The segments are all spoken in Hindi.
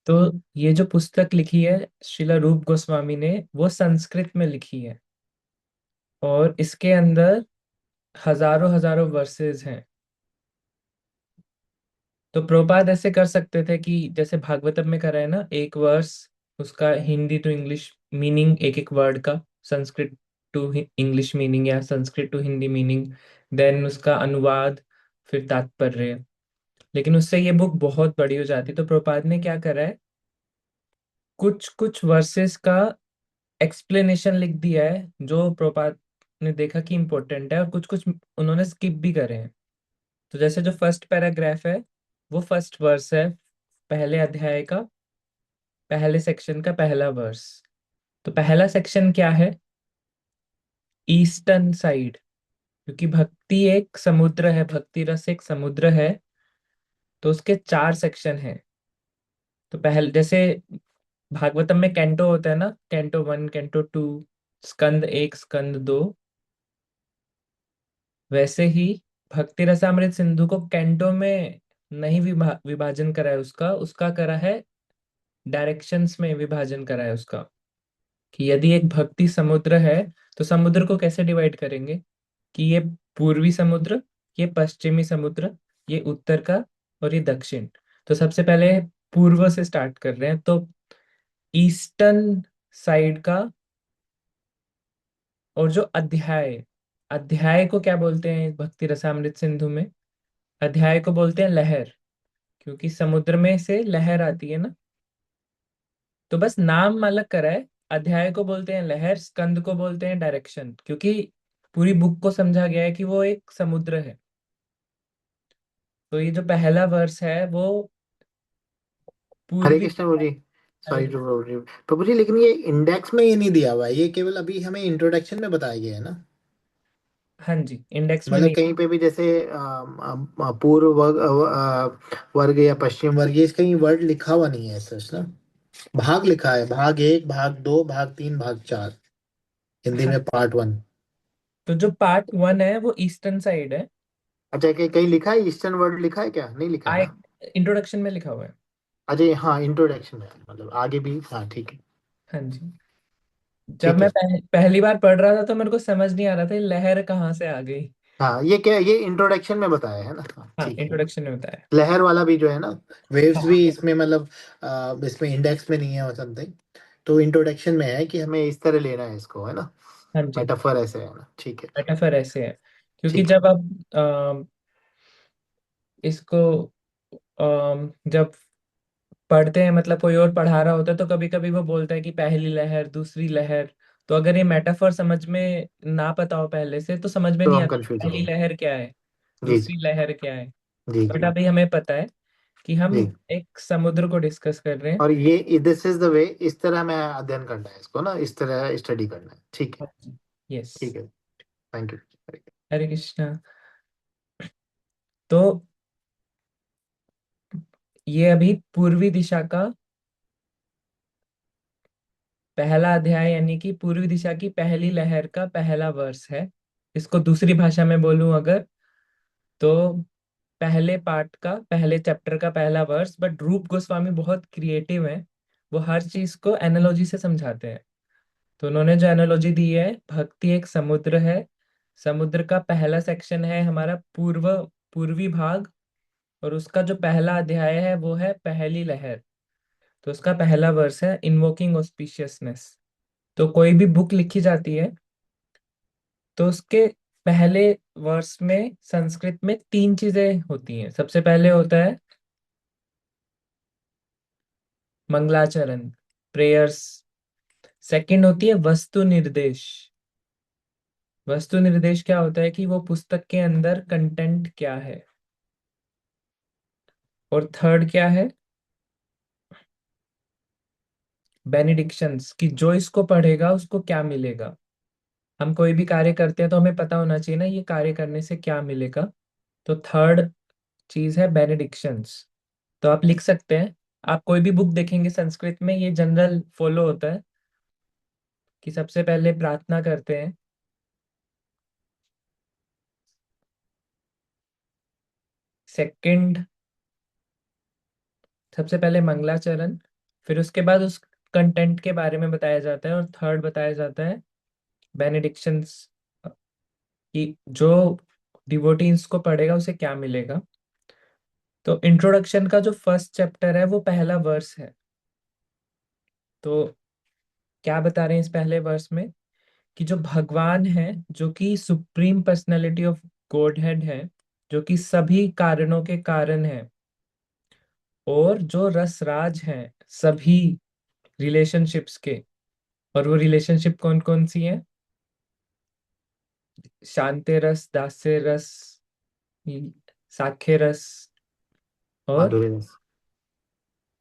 तो ये जो पुस्तक लिखी है श्रीला रूप गोस्वामी ने, वो संस्कृत में लिखी है। और इसके अंदर हजारों हजारों वर्सेस हैं। तो प्रभुपाद ऐसे कर सकते थे कि जैसे भागवतम में करा है ना, एक वर्स उसका हिंदी टू इंग्लिश मीनिंग, एक एक वर्ड का संस्कृत टू इंग्लिश मीनिंग या Sanskrit to Hindi meaning, then उसका अनुवाद, फिर तात्पर्य। लेकिन उससे ये बुक बहुत बड़ी हो जाती। तो प्रभुपाद ने क्या करा है, कुछ कुछ वर्सेस का एक्सप्लेनेशन लिख दिया है जो प्रभुपाद ने देखा कि इम्पोर्टेंट है, और कुछ कुछ उन्होंने स्किप भी करे हैं। तो जैसे जो फर्स्ट पैराग्राफ है, वो फर्स्ट वर्स है पहले अध्याय का, पहले सेक्शन का पहला वर्स। तो पहला सेक्शन क्या है, ईस्टर्न साइड। क्योंकि भक्ति एक समुद्र है, भक्ति रस एक समुद्र है, तो उसके चार सेक्शन हैं। तो पहले जैसे भागवतम में कैंटो होता है ना, कैंटो वन, कैंटो टू, स्कंद एक, स्कंद दो, वैसे ही भक्ति रसामृत सिंधु को कैंटो में नहीं विभाजन करा है, उसका उसका करा है डायरेक्शंस में विभाजन करा है उसका। कि यदि एक भक्ति समुद्र है, तो समुद्र को कैसे डिवाइड करेंगे, कि ये पूर्वी समुद्र, ये पश्चिमी समुद्र, ये उत्तर का, और ये दक्षिण। तो सबसे पहले पूर्व से स्टार्ट कर रहे हैं। तो ईस्टर्न साइड का, और जो अध्याय, अध्याय को क्या बोलते हैं भक्ति रसामृत सिंधु में, अध्याय को बोलते हैं लहर। क्योंकि समुद्र में से लहर आती है ना, तो बस नाम अलग करा है। अध्याय को बोलते हैं लहर, स्कंद को बोलते हैं डायरेक्शन, क्योंकि पूरी बुक को समझा गया है कि वो एक समुद्र है। तो ये जो पहला वर्स है वो हरे पूर्वी। कृष्ण प्रभु जी। हरे सॉरी टू प्रभु जी। प्रभु जी, लेकिन ये इंडेक्स में ये नहीं दिया हुआ है, ये केवल अभी हमें इंट्रोडक्शन में बताया गया है ना। हाँ जी, इंडेक्स में मतलब नहीं। कहीं पे भी जैसे पूर्व वर्ग वर्ग या पश्चिम वर्ग, ये कहीं वर्ड लिखा हुआ नहीं है सच ना। भाग लिखा है, भाग एक, भाग दो, भाग तीन, भाग चार, हिंदी हाँ, में पार्ट वन। तो जो पार्ट वन है वो ईस्टर्न साइड है। अच्छा, कहीं लिखा है ईस्टर्न वर्ड, लिखा है क्या? नहीं लिखा है आए, ना। इंट्रोडक्शन में लिखा हुआ है। अच्छा हाँ, इंट्रोडक्शन है, मतलब आगे भी, हाँ ठीक है। हाँ जी। जब ठीक मैं है। पहली बार पढ़ रहा था तो मेरे को समझ नहीं आ रहा था ये लहर कहाँ से आ गई। हाँ, ये क्या, ये इंट्रोडक्शन में बताया है ना, हाँ हाँ, ठीक है। इंट्रोडक्शन में बताया। लहर वाला भी जो है ना, वेव्स हाँ। भी इसमें मतलब इसमें इंडेक्स में नहीं है और समथिंग। तो इंट्रोडक्शन में है कि हमें इस तरह लेना है इसको, है ना। हाँ जी। मेटाफर ऐसे है ना, ठीक है। मेटाफर ऐसे है, क्योंकि ठीक है। जब आप इसको जब पढ़ते हैं, मतलब कोई और पढ़ा रहा होता है, तो कभी कभी वो बोलता है कि पहली लहर, दूसरी लहर। तो अगर ये मेटाफर समझ में ना पता हो पहले से, तो समझ में तो नहीं हम आता कंफ्यूज पहली हो लहर क्या है, गए। जी जी। दूसरी लहर क्या है। जी बट जी। अभी हमें पता है कि हम जी। एक समुद्र को डिस्कस कर रहे हैं। और ये दिस इज द वे, इस तरह मैं अध्ययन करना है इसको ना, इस तरह स्टडी करना है, ठीक है। यस। ठीक है। Thank you. हरे कृष्णा। तो ये अभी पूर्वी दिशा का पहला अध्याय, यानी कि पूर्वी दिशा की पहली लहर का पहला वर्ष है। इसको दूसरी भाषा में बोलूं अगर, तो पहले पार्ट का, पहले चैप्टर का पहला वर्स। बट रूप गोस्वामी बहुत क्रिएटिव है, वो हर चीज को एनालॉजी से समझाते हैं। तो उन्होंने जो एनालॉजी दी है, भक्ति एक समुद्र है, समुद्र का पहला सेक्शन है हमारा पूर्वी भाग, और उसका जो पहला अध्याय है वो है पहली लहर। तो उसका पहला वर्स है इन्वोकिंग ऑस्पिशियसनेस। तो कोई भी बुक लिखी जाती है, तो उसके पहले वर्स में संस्कृत में तीन चीजें होती हैं। सबसे पहले होता है मंगलाचरण, प्रेयर्स। सेकंड होती है वस्तु निर्देश। वस्तु निर्देश क्या होता है कि वो पुस्तक के अंदर कंटेंट क्या है। और थर्ड क्या है, बेनिडिक्शंस, कि जो इसको पढ़ेगा उसको क्या मिलेगा। हम कोई भी कार्य करते हैं तो हमें पता होना चाहिए ना ये कार्य करने से क्या मिलेगा। तो थर्ड चीज है बेनिडिक्शंस। तो आप लिख सकते हैं, आप कोई भी बुक देखेंगे संस्कृत में, ये जनरल फॉलो होता है कि सबसे पहले प्रार्थना करते हैं, सेकंड, सबसे पहले मंगलाचरण, फिर उसके बाद उस कंटेंट के बारे में बताया जाता है, और थर्ड बताया जाता है बेनेडिक्शंस, कि जो डिवोटी इसको पढ़ेगा उसे क्या मिलेगा। तो इंट्रोडक्शन का जो फर्स्ट चैप्टर है वो पहला वर्स है। तो क्या बता रहे हैं इस पहले वर्स में, कि जो भगवान है, जो कि supreme personality of God head है, जो कि सभी कारणों के कारण है, और जो रसराज हैं सभी रिलेशनशिप्स के। और वो रिलेशनशिप कौन कौन सी हैं? शांति रस, दास्य रस, साख्य रस, और माधुरी रस।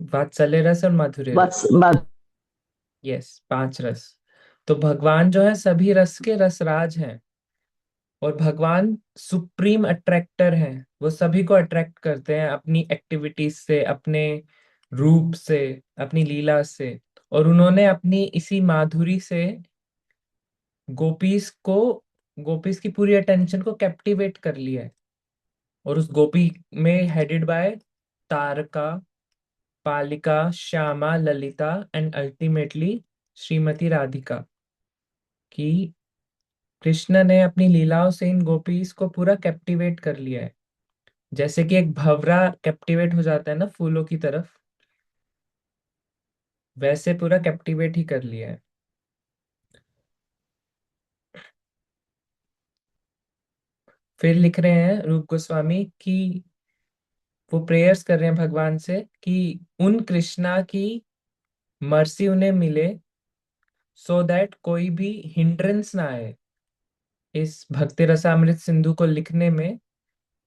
वात्सल्य रस, और माधुर्य बस रस। यस, 5 रस। तो भगवान जो है सभी रस के रसराज हैं, और भगवान सुप्रीम अट्रैक्टर हैं। वो सभी को अट्रैक्ट करते हैं अपनी एक्टिविटीज से, अपने रूप से, अपनी लीला से। और उन्होंने अपनी इसी माधुरी से गोपीस को, गोपीस की पूरी अटेंशन को कैप्टिवेट कर लिया है। और उस गोपी में हेडेड बाय तारका, पालिका, श्यामा, ललिता, एंड अल्टीमेटली श्रीमती राधिका, कि कृष्ण ने अपनी लीलाओं से इन गोपीस को पूरा कैप्टिवेट कर लिया है। जैसे कि एक भंवरा कैप्टिवेट हो जाता है ना फूलों की तरफ, वैसे पूरा कैप्टिवेट ही कर लिया है। फिर लिख रहे हैं रूप गोस्वामी कि वो प्रेयर्स कर रहे हैं भगवान से कि उन कृष्णा की मर्सी उन्हें मिले, सो दैट कोई भी हिंड्रेंस ना आए इस भक्ति रसामृत सिंधु को लिखने में।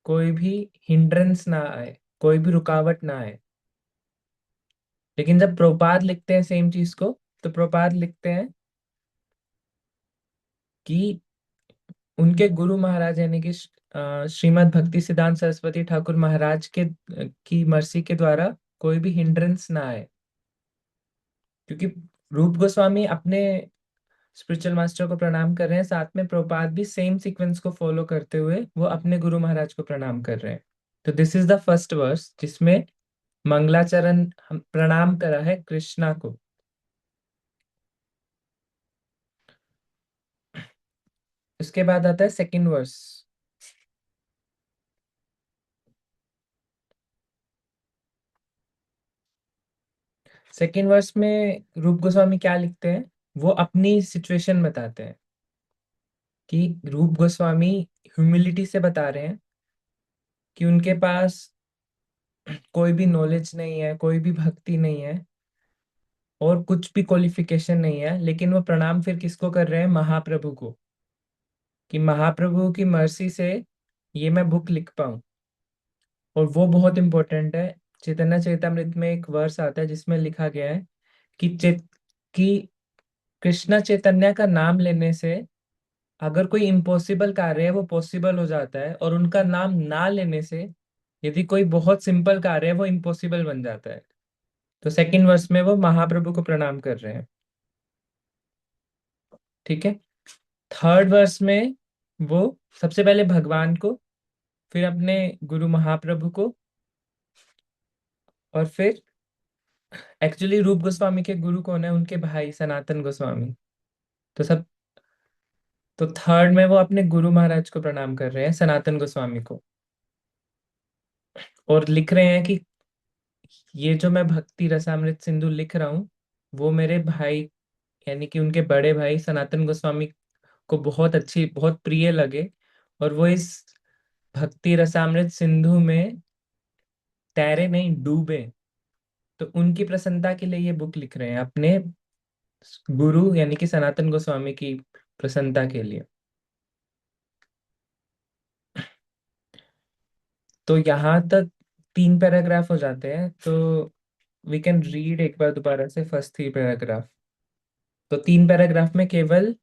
कोई भी हिंड्रेंस ना आए, कोई भी रुकावट ना आए। लेकिन जब प्रभुपाद लिखते हैं सेम चीज को, तो प्रभुपाद लिखते हैं कि उनके गुरु महाराज यानी कि श्रीमद् भक्ति सिद्धांत सरस्वती ठाकुर महाराज के की मर्सी के द्वारा कोई भी हिंड्रेंस ना आए। क्योंकि रूप गोस्वामी अपने स्पिरिचुअल मास्टर को प्रणाम कर रहे हैं, साथ में प्रभुपाद भी सेम सीक्वेंस को फॉलो करते हुए वो अपने गुरु महाराज को प्रणाम कर रहे हैं। तो this is the first verse जिसमें मंगलाचरण प्रणाम करा है कृष्णा को। उसके बाद आता है सेकंड वर्स। सेकंड वर्स में रूप गोस्वामी क्या लिखते हैं, वो अपनी सिचुएशन बताते हैं। कि रूप गोस्वामी ह्यूमिलिटी से बता रहे हैं कि उनके पास कोई भी नॉलेज नहीं है, कोई भी भक्ति नहीं है, और कुछ भी क्वालिफिकेशन नहीं है, लेकिन वो प्रणाम फिर किसको कर रहे हैं? महाप्रभु को। कि महाप्रभु की मर्जी से ये मैं बुक लिख पाऊं। और वो बहुत इंपॉर्टेंट है। चैतन्य चैतामृत में एक वर्स आता है जिसमें लिखा गया है कि कि कृष्ण चैतन्य का नाम लेने से अगर कोई इम्पॉसिबल कार्य है वो पॉसिबल हो जाता है, और उनका नाम ना लेने से यदि कोई बहुत सिंपल कार्य है वो इम्पॉसिबल बन जाता है। तो सेकंड वर्स में वो महाप्रभु को प्रणाम कर रहे हैं। ठीक है। थर्ड वर्स में वो सबसे पहले भगवान को, फिर अपने गुरु महाप्रभु को, और फिर एक्चुअली रूप गोस्वामी के गुरु कौन है? उनके भाई सनातन गोस्वामी। तो सब, तो थर्ड में वो अपने गुरु महाराज को प्रणाम कर रहे हैं, सनातन गोस्वामी को। और लिख रहे हैं कि ये जो मैं भक्ति रसामृत सिंधु लिख रहा हूँ, वो मेरे भाई यानी कि उनके बड़े भाई सनातन गोस्वामी को बहुत अच्छी, बहुत प्रिय लगे, और वो इस भक्ति रसामृत सिंधु में तैरे नहीं, डूबे। तो उनकी प्रसन्नता के लिए ये बुक लिख रहे हैं, अपने गुरु यानी कि सनातन गोस्वामी की प्रसन्नता के लिए। तो यहाँ तक 3 पैराग्राफ हो जाते हैं। तो वी कैन रीड एक बार दोबारा से फर्स्ट 3 पैराग्राफ। तो 3 पैराग्राफ में केवल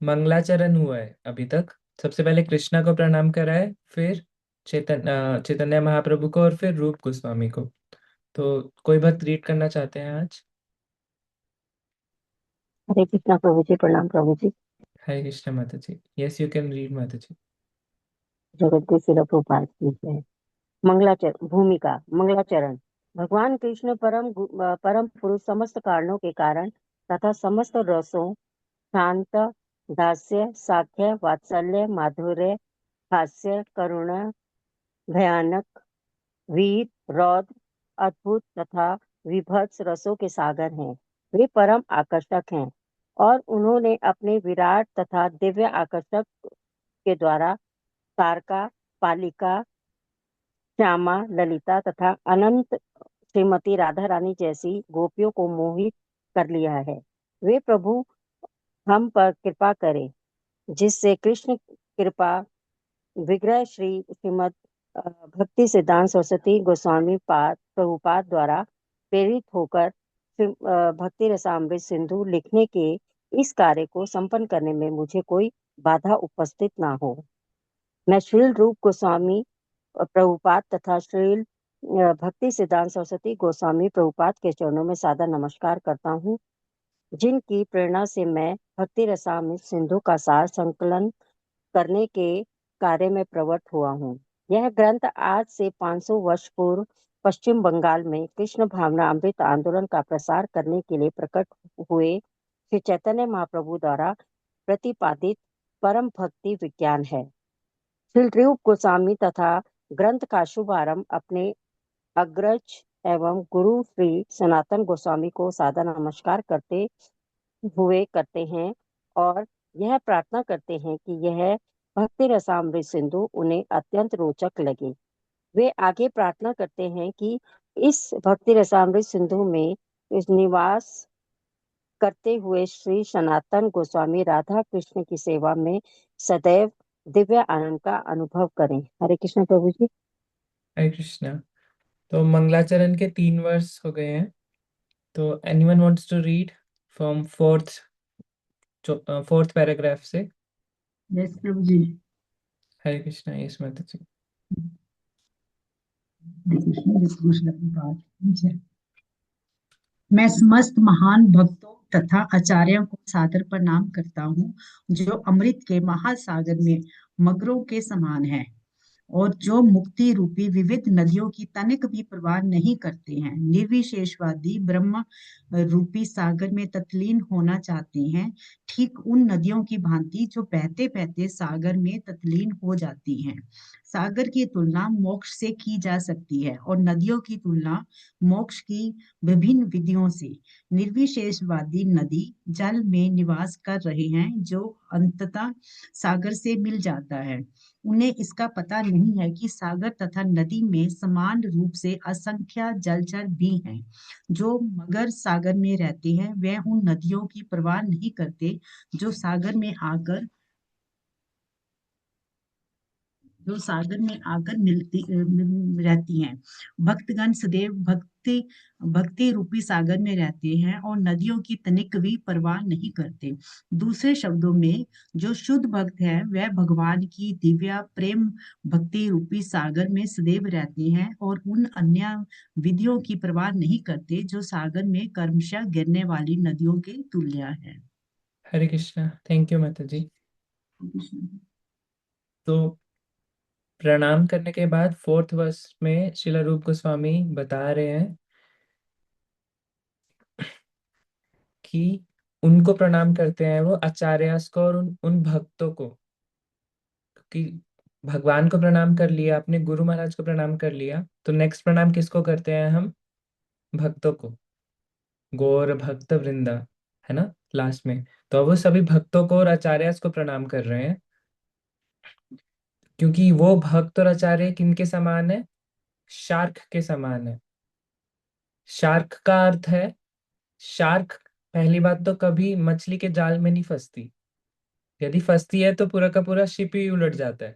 मंगलाचरण हुआ है अभी तक। सबसे पहले कृष्णा को प्रणाम करा है, फिर चैतन्य महाप्रभु को, और फिर रूप गोस्वामी को। तो कोई भक्त रीड करना चाहते हैं आज? हरे कृष्णा प्रभु जी, प्रणाम प्रभु जी। हरे कृष्ण माता जी। यस, यू कैन रीड माता जी। जगत गुरु शिल प्रभुपाद की जय। मंगलाचरण भूमिका। मंगलाचरण। भगवान कृष्ण परम पुरुष समस्त कारणों के कारण तथा समस्त रसों शांत, दास्य, साख्य, वात्सल्य, माधुर्य, हास्य, करुणा, भयानक, वीर, रौद्र, अद्भुत तथा विभत्स रसों के सागर हैं। वे परम आकर्षक हैं और उन्होंने अपने विराट तथा दिव्य आकर्षक के द्वारा तारका, पालिका, श्यामा, ललिता तथा अनंत श्रीमती राधा रानी जैसी गोपियों को मोहित कर लिया है। वे प्रभु हम पर कृपा करें, जिससे कृष्ण कृपा विग्रह श्रीमद भक्ति सिद्धांत सरस्वती गोस्वामी प्रभुपाद द्वारा प्रेरित होकर भक्ति रसामृत सिंधु लिखने के इस कार्य को संपन्न करने में मुझे कोई बाधा उपस्थित ना हो। मैं श्रील रूप गोस्वामी प्रभुपाद तथा श्रील भक्ति सिद्धांत सरस्वती गोस्वामी प्रभुपाद के चरणों में सादर नमस्कार करता हूँ, जिनकी प्रेरणा से मैं भक्ति रसामृत सिंधु का सार संकलन करने के कार्य में प्रवृत्त हुआ हूँ। यह ग्रंथ आज से 500 वर्ष पूर्व पश्चिम बंगाल में कृष्ण भावना अमृत आंदोलन का प्रसार करने के लिए प्रकट हुए श्री चैतन्य महाप्रभु द्वारा प्रतिपादित परम भक्ति विज्ञान है। श्री रूप गोस्वामी तथा ग्रंथ का शुभारंभ अपने अग्रज एवं गुरु श्री सनातन गोस्वामी को सादर नमस्कार करते हैं और यह प्रार्थना करते हैं कि यह भक्ति रसामृत सिंधु उन्हें अत्यंत रोचक लगे। वे आगे प्रार्थना करते हैं कि इस भक्ति रसामृत सिंधु में इस निवास करते हुए श्री सनातन गोस्वामी राधा कृष्ण की सेवा में सदैव दिव्य आनंद का अनुभव करें। हरे कृष्ण प्रभु जी। हरे कृष्णा। तो मंगलाचरण के 3 वर्ष हो गए हैं। तो anyone wants to read from fourth paragraph से? यस प्रभु जी। हरे कृष्णा। यस माता जी। हरे कृष्ण। यस कृष्ण प्रभुपाद। मैं समस्त महान भक्तों तथा आचार्यों को सादर प्रणाम करता हूँ, जो अमृत के महासागर में मगरों के समान है और जो मुक्ति रूपी विविध नदियों की तनिक भी परवाह नहीं करते हैं। निर्विशेषवादी ब्रह्म रूपी सागर में तत्लीन होना चाहते हैं, ठीक उन नदियों की भांति जो बहते बहते सागर में तत्लीन हो जाती हैं। सागर की तुलना मोक्ष से की जा सकती है और नदियों की तुलना मोक्ष की विभिन्न विधियों से। निर्विशेषवादी नदी जल में निवास कर रहे हैं, जो अंततः सागर से मिल जाता है। उन्हें इसका पता नहीं है कि सागर तथा नदी में समान रूप से असंख्य जलचर भी हैं। जो मगर सागर में रहते हैं, वे उन नदियों की परवाह नहीं करते जो सागर में आकर रहती हैं। भक्तगण सदैव भक्ति रूपी सागर में रहते हैं और नदियों की तनिक भी परवाह नहीं करते। दूसरे शब्दों में, जो शुद्ध भक्त है वह भगवान की दिव्य प्रेम भक्ति रूपी सागर में सदैव रहते हैं और उन अन्य विधियों की परवाह नहीं करते जो सागर में क्रमशः गिरने वाली नदियों के तुल्य है। हरे कृष्णा। थैंक यू माता जी। तो प्रणाम करने के बाद 4th वर्ष में श्रील रूप गोस्वामी बता रहे हैं कि उनको प्रणाम करते हैं वो आचार्यास को और उन भक्तों को, कि भगवान को प्रणाम कर लिया, अपने गुरु महाराज को प्रणाम कर लिया, तो नेक्स्ट प्रणाम किसको करते हैं हम? भक्तों को, गौर भक्त वृंदा, है ना, लास्ट में। तो वो सभी भक्तों को और आचार्यास को प्रणाम कर रहे हैं, क्योंकि वो भक्त और आचार्य किनके समान है? शार्क के समान है। शार्क का अर्थ है, शार्क पहली बात तो कभी मछली के जाल में नहीं फंसती। यदि फंसती है तो पूरा का पूरा शिप ही उलट जाता है।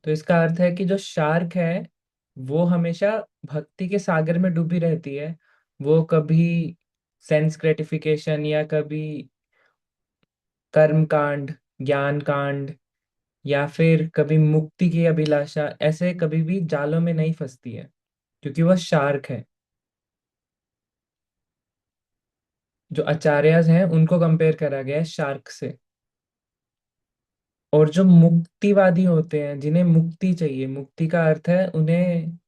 तो इसका अर्थ है कि जो शार्क है वो हमेशा भक्ति के सागर में डूबी रहती है। वो कभी सेंस ग्रेटिफिकेशन या कभी कर्म कांड, ज्ञान कांड, या फिर कभी मुक्ति की अभिलाषा, ऐसे कभी भी जालों में नहीं फंसती है, क्योंकि वह शार्क है। जो आचार्यस हैं उनको कंपेयर करा गया है शार्क से। और जो मुक्तिवादी होते हैं, जिन्हें मुक्ति चाहिए, मुक्ति का अर्थ है उन्हें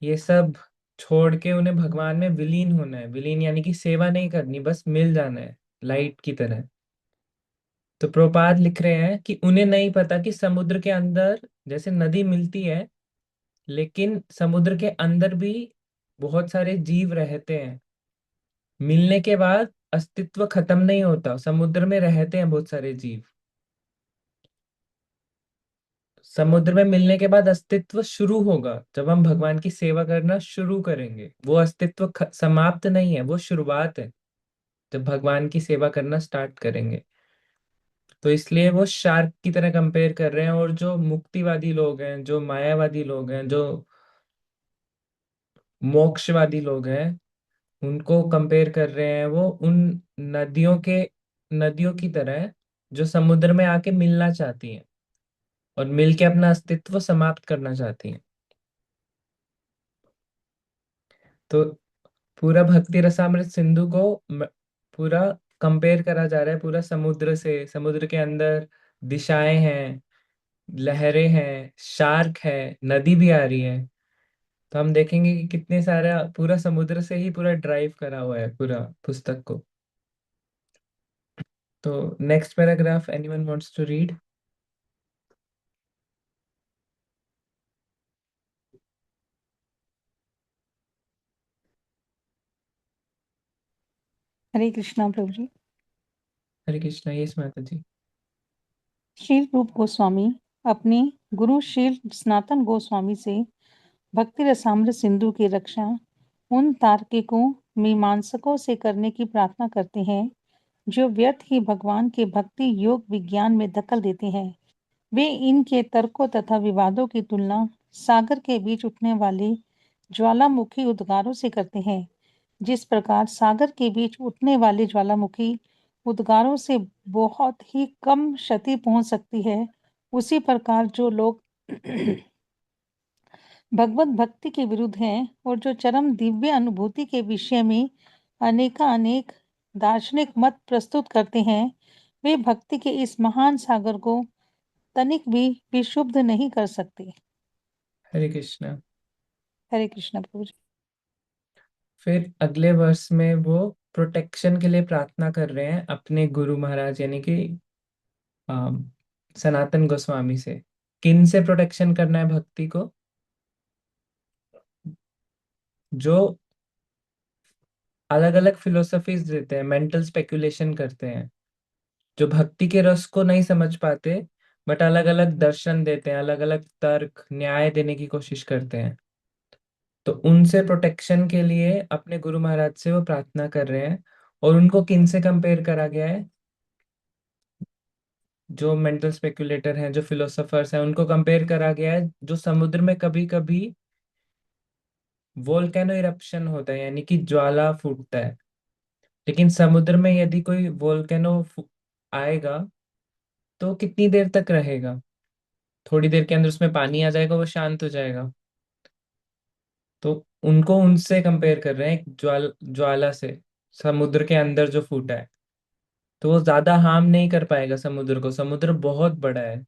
ये सब छोड़ के उन्हें भगवान में विलीन होना है। विलीन यानी कि सेवा नहीं करनी, बस मिल जाना है लाइट की तरह। तो प्रभुपाद लिख रहे हैं कि उन्हें नहीं पता कि समुद्र के अंदर जैसे नदी मिलती है, लेकिन समुद्र के अंदर भी बहुत सारे जीव रहते हैं। मिलने के बाद अस्तित्व खत्म नहीं होता, समुद्र में रहते हैं बहुत सारे जीव। समुद्र में मिलने के बाद अस्तित्व शुरू होगा जब हम भगवान की सेवा करना शुरू करेंगे। वो अस्तित्व समाप्त नहीं है, वो शुरुआत है जब भगवान की सेवा करना स्टार्ट करेंगे। तो इसलिए वो शार्क की तरह कंपेयर कर रहे हैं। और जो मुक्तिवादी लोग हैं, जो मायावादी लोग हैं, जो मोक्षवादी लोग हैं, उनको कंपेयर कर रहे हैं वो उन नदियों की तरह है, जो समुद्र में आके मिलना चाहती हैं और मिलके अपना अस्तित्व समाप्त करना चाहती हैं। तो पूरा भक्ति रसामृत सिंधु को पूरा कंपेयर करा जा रहा है पूरा समुद्र से। समुद्र के अंदर दिशाएं हैं, लहरें हैं, शार्क है, नदी भी आ रही है। तो हम देखेंगे कि कितने सारा पूरा समुद्र से ही पूरा ड्राइव करा हुआ है पूरा पुस्तक को। तो next paragraph, anyone wants to read? Hare Krishna प्रभु जी। हरे कृष्णा। यस माता जी। शील रूप गोस्वामी अपने गुरु शील सनातन गोस्वामी से भक्ति रसामृत सिंधु की रक्षा उन तार्किकों मीमांसकों से करने की प्रार्थना करते हैं जो व्यर्थ ही भगवान के भक्ति योग विज्ञान में दखल देते हैं। वे इनके तर्कों तथा विवादों की तुलना सागर के बीच उठने वाले ज्वालामुखी उद्गारों से करते हैं। जिस प्रकार सागर के बीच उठने वाले ज्वालामुखी उद्गारों से बहुत ही कम क्षति पहुंच सकती है, उसी प्रकार जो लोग भगवत भक्ति के विरुद्ध हैं और जो चरम दिव्य अनुभूति के विषय में अनेक दार्शनिक मत प्रस्तुत करते हैं, वे भक्ति के इस महान सागर को तनिक भी विशुद्ध नहीं कर सकते। हरे कृष्णा। हरे कृष्ण प्रभु जी। फिर अगले वर्ष में वो प्रोटेक्शन के लिए प्रार्थना कर रहे हैं अपने गुरु महाराज यानी कि अम, सनातन गोस्वामी से। किन से प्रोटेक्शन करना है भक्ति को? जो अलग अलग फिलोसफीज देते हैं, मेंटल स्पेकुलेशन करते हैं, जो भक्ति के रस को नहीं समझ पाते, बट अलग अलग दर्शन देते हैं, अलग अलग तर्क न्याय देने की कोशिश करते हैं। तो उनसे प्रोटेक्शन के लिए अपने गुरु महाराज से वो प्रार्थना कर रहे हैं। और उनको किन से कंपेयर करा गया है? जो मेंटल स्पेकुलेटर हैं, जो फिलोसोफर्स हैं, उनको कंपेयर करा गया है जो समुद्र में कभी कभी वोल्केनो इरप्शन होता है यानी कि ज्वाला फूटता है। लेकिन समुद्र में यदि कोई वोल्केनो आएगा तो कितनी देर तक रहेगा? थोड़ी देर के अंदर उसमें पानी आ जाएगा, वो शांत हो जाएगा। तो उनको उनसे कंपेयर कर रहे हैं, एक ज्वाला से, समुद्र के अंदर जो फूटा है। तो वो ज्यादा हार्म नहीं कर पाएगा समुद्र को, समुद्र बहुत बड़ा है।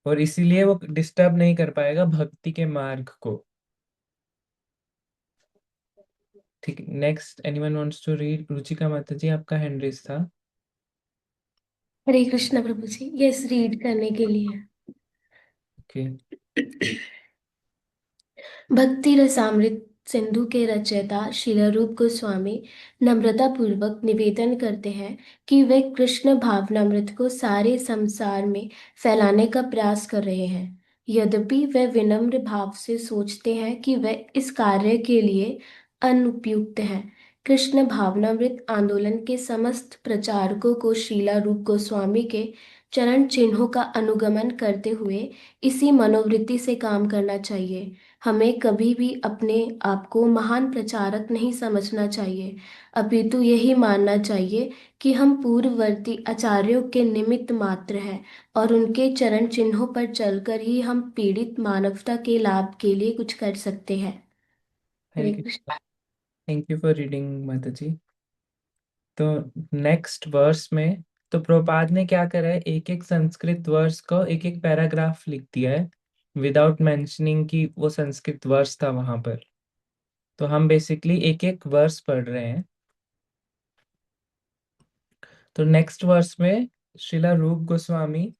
और इसीलिए वो डिस्टर्ब नहीं कर पाएगा भक्ति के मार्ग को। ठीक, next, anyone wants to read? Ruchika माता जी, आपका हैंड रेस था। हरे कृष्ण प्रभु जी, यस रीड करने के लिए। ओके। भक्ति रसामृत सिंधु के रचयिता श्रील रूप गोस्वामी नम्रता पूर्वक निवेदन करते हैं कि वे कृष्ण भावनामृत को सारे संसार में फैलाने का प्रयास कर रहे हैं। यद्यपि वे विनम्र भाव से सोचते हैं कि वे इस कार्य के लिए अनुपयुक्त हैं। कृष्ण भावनामृत आंदोलन के समस्त प्रचारकों को श्रीला रूप गोस्वामी के चरण चिन्हों का अनुगमन करते हुए इसी मनोवृत्ति से काम करना चाहिए। हमें कभी भी अपने आप को महान प्रचारक नहीं समझना चाहिए, अपितु यही मानना चाहिए कि हम पूर्ववर्ती आचार्यों के निमित्त मात्र हैं और उनके चरण चिन्हों पर चलकर ही हम पीड़ित मानवता के लाभ के लिए कुछ कर सकते हैं। Hare Hare Krishna. Krishna. Thank you for reading माता जी। तो नेक्स्ट वर्स में तो प्रभुपाद ने क्या करा है, एक एक संस्कृत वर्स को एक एक पैराग्राफ लिख दिया है विदाउट मेंशनिंग कि वो संस्कृत वर्स था वहां पर। तो हम बेसिकली एक एक वर्स पढ़ रहे हैं। तो नेक्स्ट वर्स में श्रीला रूप गोस्वामी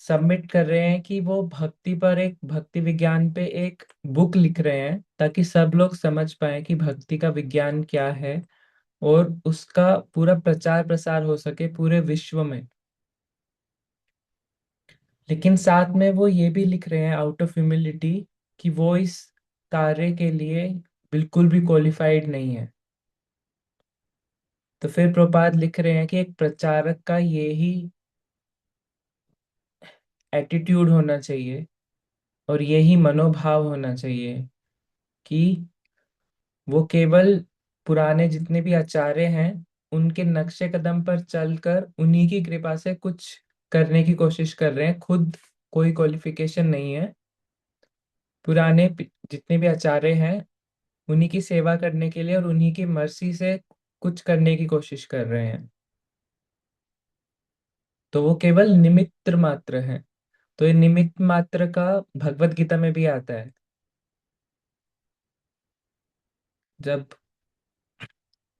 सबमिट कर रहे हैं कि वो भक्ति पर एक भक्ति विज्ञान पे एक बुक लिख रहे हैं ताकि सब लोग समझ पाए कि भक्ति का विज्ञान क्या है और उसका पूरा प्रचार प्रसार हो सके पूरे विश्व में। लेकिन साथ में वो ये भी लिख रहे हैं आउट ऑफ ह्यूमिलिटी कि वो इस कार्य के लिए बिल्कुल भी क्वालिफाइड नहीं है। तो फिर प्रभुपाद लिख रहे हैं कि एक प्रचारक का ये ही एटीट्यूड होना चाहिए और यही मनोभाव होना चाहिए कि वो केवल पुराने जितने भी आचार्य हैं उनके नक्शे कदम पर चलकर उन्हीं की कृपा से कुछ करने की कोशिश कर रहे हैं, खुद कोई क्वालिफिकेशन नहीं है। पुराने जितने भी आचार्य हैं उन्हीं की सेवा करने के लिए और उन्हीं की मर्जी से कुछ करने की कोशिश कर रहे हैं। तो वो केवल निमित्त मात्र है। तो ये निमित्त मात्र का भगवत गीता में भी आता है, जब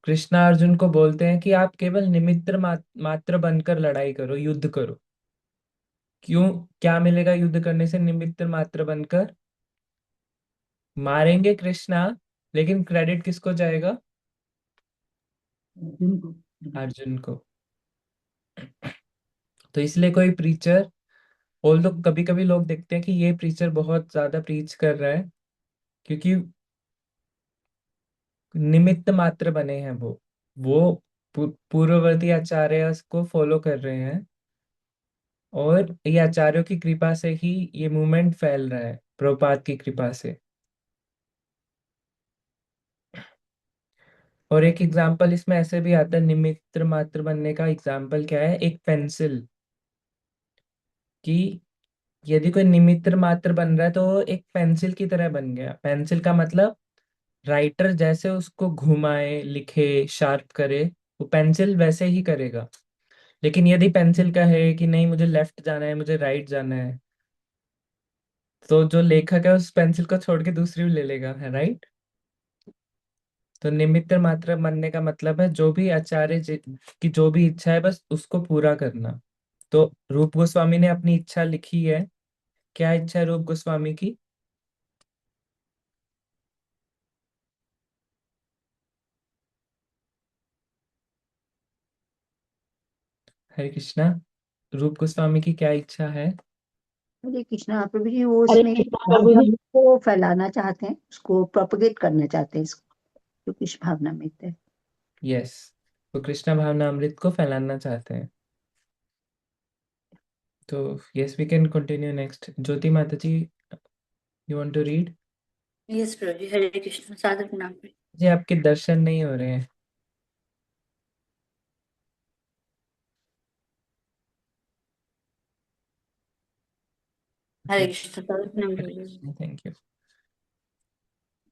कृष्णा अर्जुन को बोलते हैं कि आप केवल निमित्त मात्र बनकर लड़ाई करो, युद्ध करो। क्यों? क्या मिलेगा युद्ध करने से? निमित्त मात्र बनकर मारेंगे कृष्णा, लेकिन क्रेडिट किसको जाएगा? अर्जुन को। अर्जुन को। तो इसलिए कोई प्रीचर, और लोग कभी कभी लोग देखते हैं कि ये प्रीचर बहुत ज्यादा प्रीच कर रहा है क्योंकि निमित्त मात्र बने हैं वो पूर्ववर्ती आचार्य को फॉलो कर रहे हैं और ये आचार्यों की कृपा से ही ये मूवमेंट फैल रहा है, प्रभुपाद की कृपा से। और एक एग्जाम्पल इसमें ऐसे भी आता है निमित्त मात्र बनने का। एग्जाम्पल क्या है? एक पेंसिल कि यदि कोई निमित्त मात्र बन रहा है तो वो एक पेंसिल की तरह बन गया। पेंसिल का मतलब राइटर जैसे उसको घुमाए, लिखे, शार्प करे, वो पेंसिल वैसे ही करेगा। लेकिन यदि पेंसिल का है कि नहीं मुझे लेफ्ट जाना है, मुझे राइट जाना है, तो जो लेखक है उस पेंसिल को छोड़ के दूसरी भी ले लेगा, है राइट। तो निमित्त मात्र बनने का मतलब है जो भी आचार्य की जो भी इच्छा है बस उसको पूरा करना। तो रूप गोस्वामी ने अपनी इच्छा लिखी है। क्या इच्छा है रूप गोस्वामी की? हरे कृष्णा। रूप गोस्वामी की क्या इच्छा है? हरे कृष्णा प्रभु जी, वो हरे उसमें कृष्णा प्रभु जी। भावना को फैलाना चाहते हैं, उसको प्रोपगेट करना चाहते हैं, इसको जो कृष्ण भावना में है। यस, वो कृष्णा भावना अमृत को फैलाना चाहते हैं। तो yes, we can continue next. Jyoti माता जी, you want to read? Yes प्रभु जी, हरे कृष्ण, सादर प्रणाम। जी आपके दर्शन नहीं हो रहे हैं। हरे कृष्ण, सादर प्रणाम प्रभु जी। Thank you.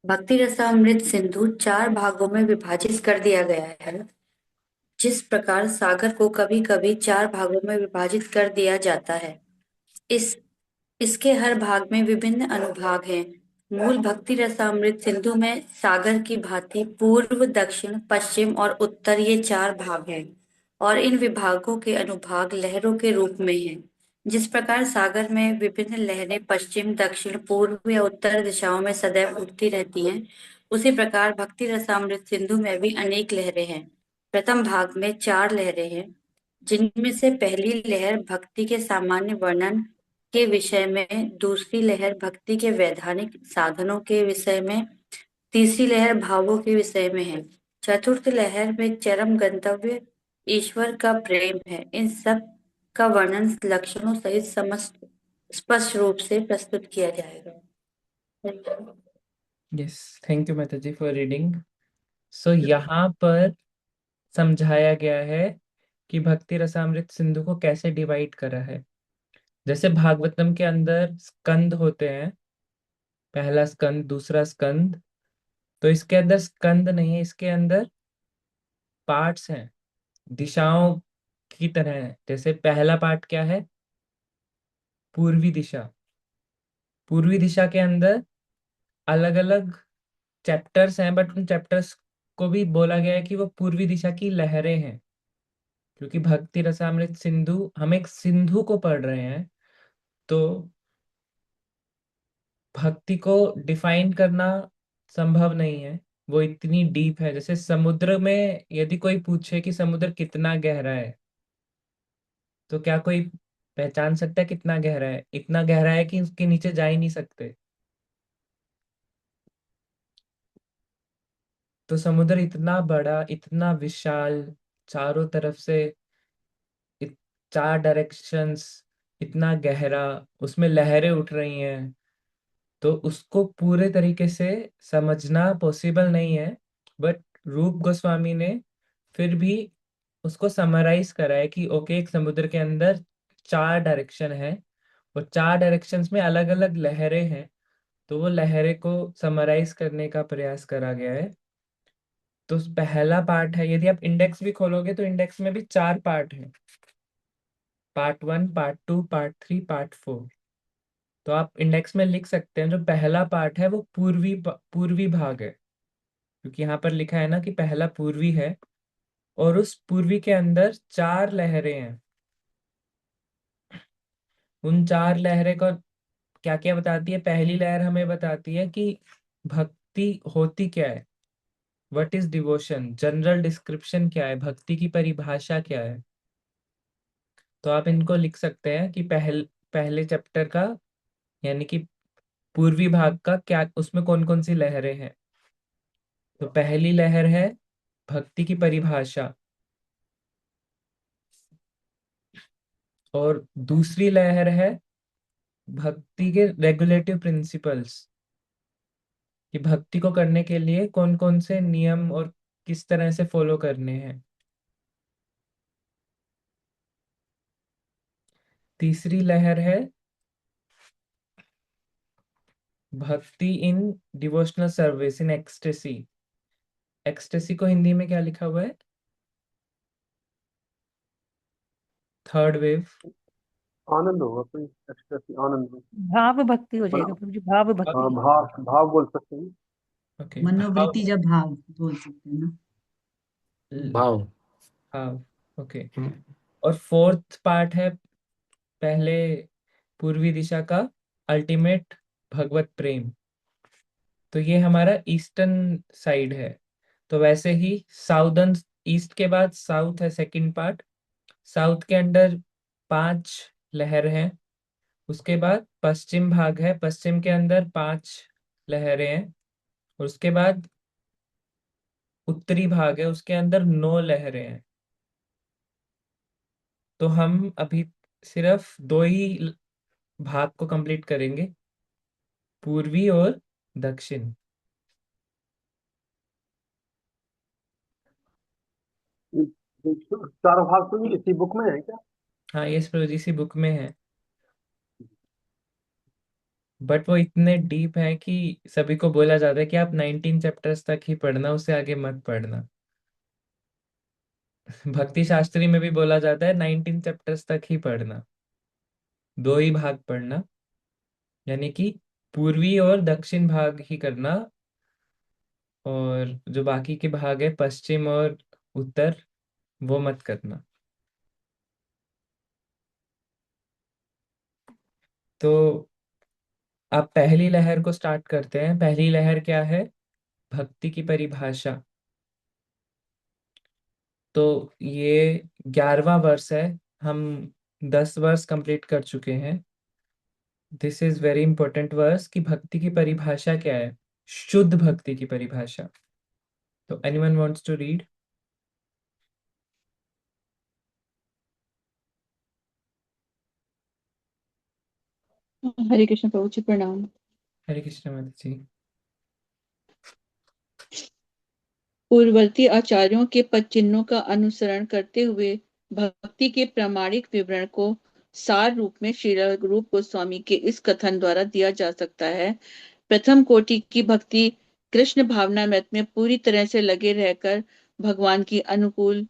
भक्ति रसामृत सिंधु चार भागों में विभाजित कर दिया गया है। जिस प्रकार सागर को कभी कभी चार भागों में विभाजित कर दिया जाता है, इस इसके हर भाग में विभिन्न अनुभाग हैं। मूल भक्ति रसामृत सिंधु में सागर की भांति पूर्व, दक्षिण, पश्चिम और उत्तर ये चार भाग हैं और इन विभागों के अनुभाग लहरों के रूप में हैं। जिस प्रकार सागर में विभिन्न लहरें पश्चिम, दक्षिण, पूर्व या उत्तर दिशाओं में सदैव उठती रहती हैं, उसी प्रकार भक्ति रसामृत सिंधु में भी अनेक लहरें हैं। प्रथम भाग में चार लहरें हैं, जिनमें से पहली लहर भक्ति के सामान्य वर्णन के विषय में, दूसरी लहर भक्ति के वैधानिक साधनों के विषय में, तीसरी लहर भावों के विषय में है, चतुर्थ लहर में चरम गंतव्य ईश्वर का प्रेम है। इन सब का वर्णन लक्षणों सहित समस्त स्पष्ट रूप से प्रस्तुत किया जाएगा। यस, थैंक यू माता जी फॉर रीडिंग। सो यहाँ पर समझाया गया है कि भक्ति रसामृत सिंधु को कैसे डिवाइड करा है। जैसे भागवतम के अंदर स्कंद होते हैं, पहला स्कंद, दूसरा स्कंद। तो इसके अंदर स्कंद नहीं है, इसके अंदर पार्ट्स हैं, दिशाओं की तरह है। जैसे पहला पार्ट क्या है, पूर्वी दिशा। पूर्वी दिशा के अंदर अलग अलग चैप्टर्स हैं, बट उन चैप्टर्स को भी बोला गया है कि वो पूर्वी दिशा की लहरें हैं, क्योंकि भक्ति रसामृत सिंधु, हम एक सिंधु को पढ़ रहे हैं। तो भक्ति को डिफाइन करना संभव नहीं है, वो इतनी डीप है। जैसे समुद्र में यदि कोई पूछे कि समुद्र कितना गहरा है, तो क्या कोई पहचान सकता है कितना गहरा है? इतना गहरा है कि उसके नीचे जा ही नहीं सकते। तो समुद्र इतना बड़ा, इतना विशाल, चारों तरफ से इत, चार डायरेक्शंस, इतना गहरा, उसमें लहरें उठ रही हैं। तो उसको पूरे तरीके से समझना पॉसिबल नहीं है, बट रूप गोस्वामी ने फिर भी उसको समराइज करा है कि ओके, एक समुद्र के अंदर चार डायरेक्शन है और चार डायरेक्शंस में अलग अलग लहरें हैं। तो वो लहरें को समराइज करने का प्रयास करा गया है। तो पहला पार्ट है, यदि आप इंडेक्स भी खोलोगे तो इंडेक्स में भी चार पार्ट हैं, पार्ट 1, पार्ट 2, पार्ट 3, पार्ट 4। तो आप इंडेक्स में लिख सकते हैं, जो पहला पार्ट है वो पूर्वी भाग है, क्योंकि यहाँ पर लिखा है ना कि पहला पूर्वी है, और उस पूर्वी के अंदर चार लहरें हैं। उन चार लहरें को क्या क्या बताती है? पहली लहर हमें बताती है कि भक्ति होती क्या है, what is devotion, general description क्या है, भक्ति की परिभाषा क्या है। तो आप इनको लिख सकते हैं कि पहले चैप्टर का, यानी कि पूर्वी भाग का क्या, उसमें कौन कौन सी लहरें हैं। तो पहली लहर है भक्ति की परिभाषा, और दूसरी लहर है भक्ति के रेगुलेटिव प्रिंसिपल्स, कि भक्ति को करने के लिए कौन कौन से नियम और किस तरह से फॉलो करने हैं। तीसरी लहर है भक्ति इन devotional service in ecstasy. Ecstasy को हिंदी में क्या लिखा हुआ है? Third wave. आनंद होगा, कोई एक्सप्रेस आनंद हो। भाव भक्ति हो जाएगा मतलब प्रभु जी, भाव हाँ, भक्ति। भाव भाव बोल सकते हैं। ओके, मनोवृत्ति जब भाव बोल सकते हैं ना। भाव। भाव। ओके। हम्म, और फोर्थ पार्ट है पहले पूर्वी दिशा का अल्टीमेट भगवत प्रेम। तो ये हमारा ईस्टर्न साइड है। तो वैसे ही साउदर्न, ईस्ट के बाद साउथ है सेकंड पार्ट। साउथ के अंदर पांच लहर हैं। उसके बाद पश्चिम भाग है, पश्चिम के अंदर पांच लहरें हैं। और उसके बाद उत्तरी भाग है, उसके अंदर 9 लहरें हैं। तो हम अभी सिर्फ दो ही भाग को कंप्लीट करेंगे, पूर्वी और दक्षिण। चारों भाग तो नहीं इसी बुक में है क्या? हाँ, ये स्प्रोजी सी बुक में है, बट वो इतने डीप है कि सभी को बोला जाता है कि आप 19 चैप्टर्स तक ही पढ़ना, उससे आगे मत पढ़ना। भक्ति शास्त्री में भी बोला जाता है 19 चैप्टर्स तक ही पढ़ना, दो ही भाग पढ़ना, यानी कि पूर्वी और दक्षिण भाग ही करना, और जो बाकी के भाग है पश्चिम और उत्तर, वो मत करना। तो आप पहली लहर को स्टार्ट करते हैं। पहली लहर क्या है? भक्ति की परिभाषा। तो ये 11वां वर्ष है, हम 10 वर्ष कंप्लीट कर चुके हैं। This is very important verse, कि भक्ति की परिभाषा क्या है, शुद्ध भक्ति की परिभाषा। तो एनीवन वांट्स टू रीड? हरे कृष्ण प्रभु जी, प्रणाम। हरे कृष्ण माता जी। पूर्ववर्ती आचार्यों के पद चिन्हों का अनुसरण करते हुए भक्ति के प्रामाणिक विवरण को सार रूप में श्री रूप गोस्वामी के इस कथन द्वारा दिया जा सकता है। प्रथम कोटि की भक्ति कृष्ण भावनामृत में पूरी तरह से लगे रहकर भगवान की अनुकूल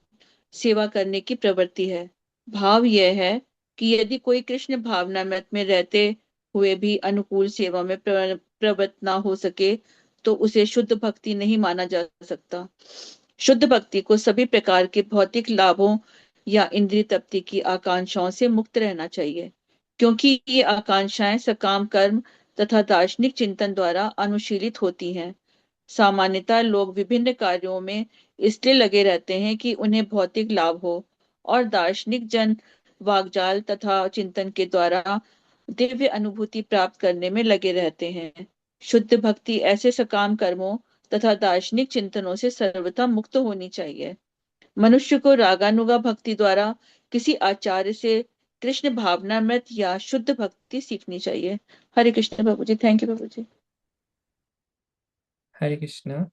सेवा करने की प्रवृत्ति है। भाव यह है कि यदि कोई कृष्ण भावनामृत में रहते हुए भी अनुकूल सेवा में प्रवृत्त ना हो सके तो उसे शुद्ध भक्ति नहीं माना जा सकता। शुद्ध भक्ति को सभी प्रकार के भौतिक लाभों या इंद्रिय तृप्ति की आकांक्षाओं से मुक्त रहना चाहिए, क्योंकि ये आकांक्षाएं सकाम कर्म तथा दार्शनिक चिंतन द्वारा अनुशीलित होती हैं। सामान्यतः लोग विभिन्न कार्यों में इसलिए लगे रहते हैं कि उन्हें भौतिक लाभ हो, और दार्शनिक जन वाग्जाल तथा चिंतन के द्वारा दिव्य अनुभूति प्राप्त करने में लगे रहते हैं। शुद्ध भक्ति ऐसे सकाम कर्मों तथा दार्शनिक चिंतनों से सर्वथा मुक्त होनी चाहिए। मनुष्य को रागानुगा भक्ति द्वारा किसी आचार्य से कृष्ण भावनामृत या शुद्ध भक्ति सीखनी चाहिए। हरे कृष्ण प्रभु जी। थैंक यू प्रभु जी। हरे कृष्णा।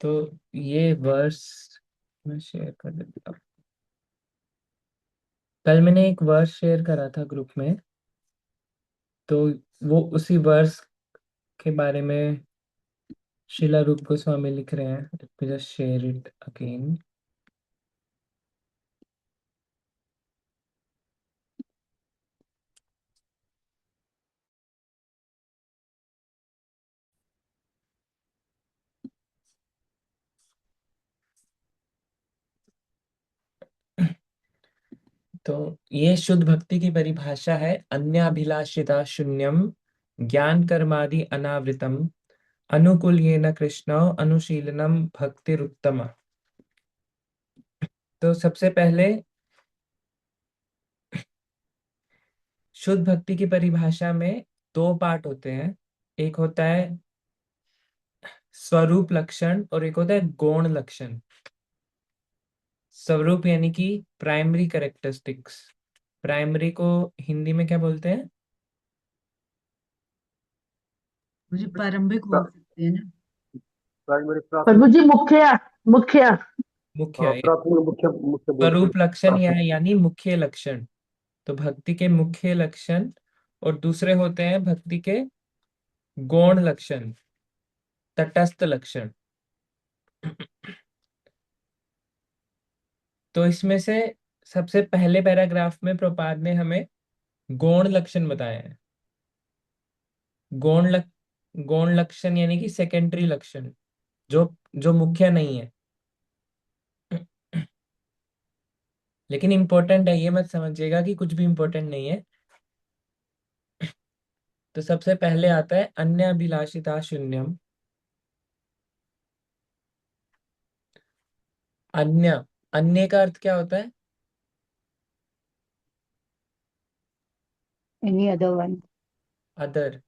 तो ये वर्स मैं शेयर कर देता हूँ। कल मैंने एक वर्स शेयर करा था ग्रुप में, तो वो उसी वर्स के बारे में शिला रूप गोस्वामी लिख रहे हैं। Let me just share it again. तो ये शुद्ध भक्ति की परिभाषा है। अन्याभिलाषिता शून्यम ज्ञान कर्मादि अनावृतम अनुकूल येन कृष्ण अनुशीलनम भक्तिरुत्तम। तो सबसे पहले शुद्ध भक्ति की परिभाषा में दो पार्ट होते हैं। एक होता है स्वरूप लक्षण और एक होता है गौण लक्षण। स्वरूप यानी कि प्राइमरी कैरेक्टरिस्टिक्स। प्राइमरी को हिंदी में क्या बोलते हैं? मुझे प्रारंभिक बोल सकते हैं ना। प्राइमरी प्रभु जी मुख्य मुख्य मुख्य। प्राथमिक मुख्य मुख्य बोलते हैं। स्वरूप लक्षण यानी मुख्य लक्षण। तो भक्ति के मुख्य लक्षण, और दूसरे होते हैं भक्ति के गौण लक्षण, तटस्थ लक्षण। तो इसमें से सबसे पहले पैराग्राफ में प्रभुपाद ने हमें गौण लक्षण बताए हैं। गौण लक्षण यानी कि सेकेंडरी लक्षण, जो जो मुख्य नहीं है। लेकिन इंपॉर्टेंट है, ये मत समझिएगा कि कुछ भी इंपॉर्टेंट नहीं है। तो सबसे पहले आता है अन्य अभिलाषिता शून्यम। अन्य, अन्य का अर्थ क्या होता है? Any other one. Other.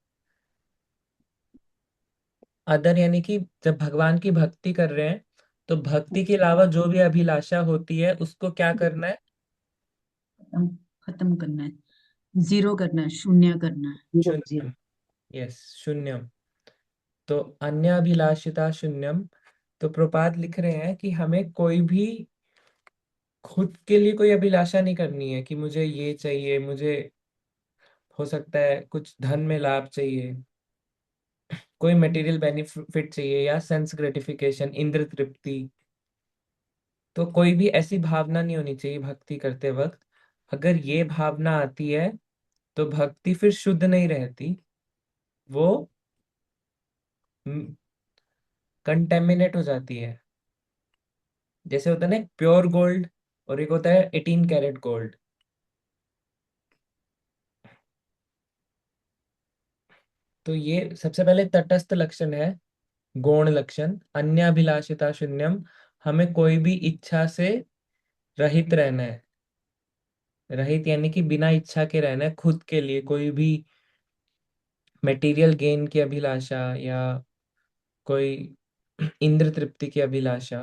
Other यानी कि जब भगवान की भक्ति कर रहे हैं तो भक्ति के अलावा जो भी अभिलाषा होती है उसको क्या करना है? खत्म करना है, जीरो करना है, शून्य करना है। शून्यम। यस, शून्यम। तो अन्य अभिलाषिता शून्यम। तो प्रपात लिख रहे हैं कि हमें कोई भी खुद के लिए कोई अभिलाषा नहीं करनी है कि मुझे ये चाहिए, मुझे हो सकता है कुछ धन में लाभ चाहिए, कोई मटेरियल बेनिफिट चाहिए, या सेंस ग्रेटिफिकेशन, इंद्र तृप्ति। तो कोई भी ऐसी भावना नहीं होनी चाहिए भक्ति करते वक्त। अगर ये भावना आती है तो भक्ति फिर शुद्ध नहीं रहती, वो कंटेमिनेट हो जाती है। जैसे होता है ना प्योर गोल्ड, और एक होता है 18 कैरेट गोल्ड। तो ये सबसे पहले तटस्थ लक्षण है। गौण लक्षण अन्य अभिलाषिता शून्यम, हमें कोई भी इच्छा से रहित रहना है। रहित यानी कि बिना इच्छा के रहना है, खुद के लिए कोई भी मटेरियल गेन की अभिलाषा या कोई इंद्र तृप्ति की अभिलाषा।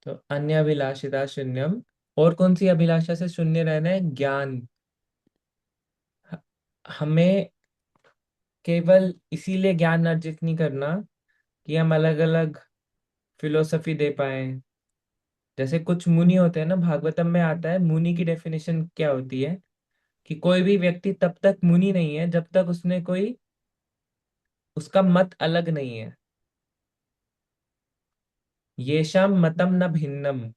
तो अन्य अभिलाषिता शून्यम। और कौन सी अभिलाषा से शून्य रहना है? ज्ञान। हमें केवल इसीलिए ज्ञान अर्जित नहीं करना कि हम अलग अलग फिलोसफी दे पाए। जैसे कुछ मुनि होते हैं ना, भागवतम में आता है मुनि की डेफिनेशन क्या होती है, कि कोई भी व्यक्ति तब तक मुनि नहीं है जब तक उसने कोई, उसका मत अलग नहीं है। येषाम मतम न भिन्नम,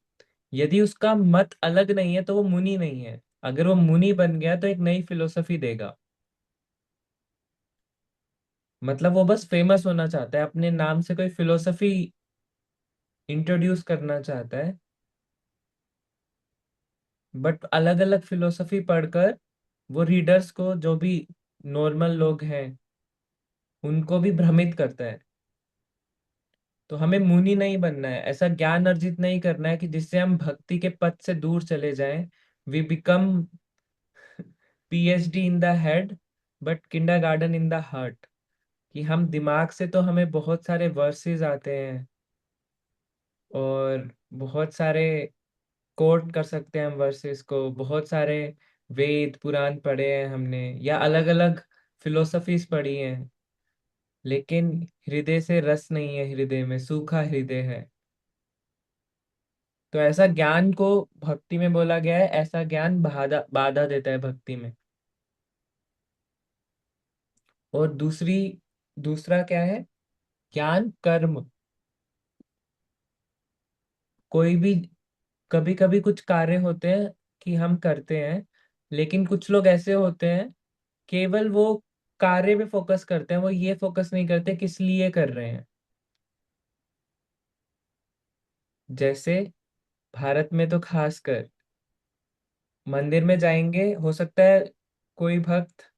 यदि उसका मत अलग नहीं है तो वो मुनि नहीं है। अगर वो मुनि बन गया तो एक नई फिलोसफी देगा। मतलब वो बस फेमस होना चाहता है, अपने नाम से कोई फिलोसफी इंट्रोड्यूस करना चाहता है, बट अलग अलग फिलोसफी पढ़कर वो रीडर्स को, जो भी नॉर्मल लोग हैं, उनको भी भ्रमित करता है। तो हमें मुनि नहीं बनना है, ऐसा ज्ञान अर्जित नहीं करना है कि जिससे हम भक्ति के पथ से दूर चले जाएं। We become PhD in the head but kindergarten in the heart. कि हम दिमाग से तो हमें बहुत सारे वर्सेस आते हैं और बहुत सारे कोट कर सकते हैं हम वर्सेस को, बहुत सारे वेद पुराण पढ़े हैं हमने या अलग अलग फिलोसफीज पढ़ी हैं, लेकिन हृदय से रस नहीं है, हृदय में सूखा हृदय है। तो ऐसा ज्ञान को भक्ति में बोला गया है, ऐसा ज्ञान बाधा बाधा देता है भक्ति में। और दूसरा क्या है? ज्ञान कर्म। कोई भी, कभी कभी कुछ कार्य होते हैं कि हम करते हैं, लेकिन कुछ लोग ऐसे होते हैं केवल वो कार्य पे फोकस करते हैं, वो ये फोकस नहीं करते किस लिए कर रहे हैं। जैसे भारत में तो खासकर मंदिर में जाएंगे, हो सकता है कोई भक्त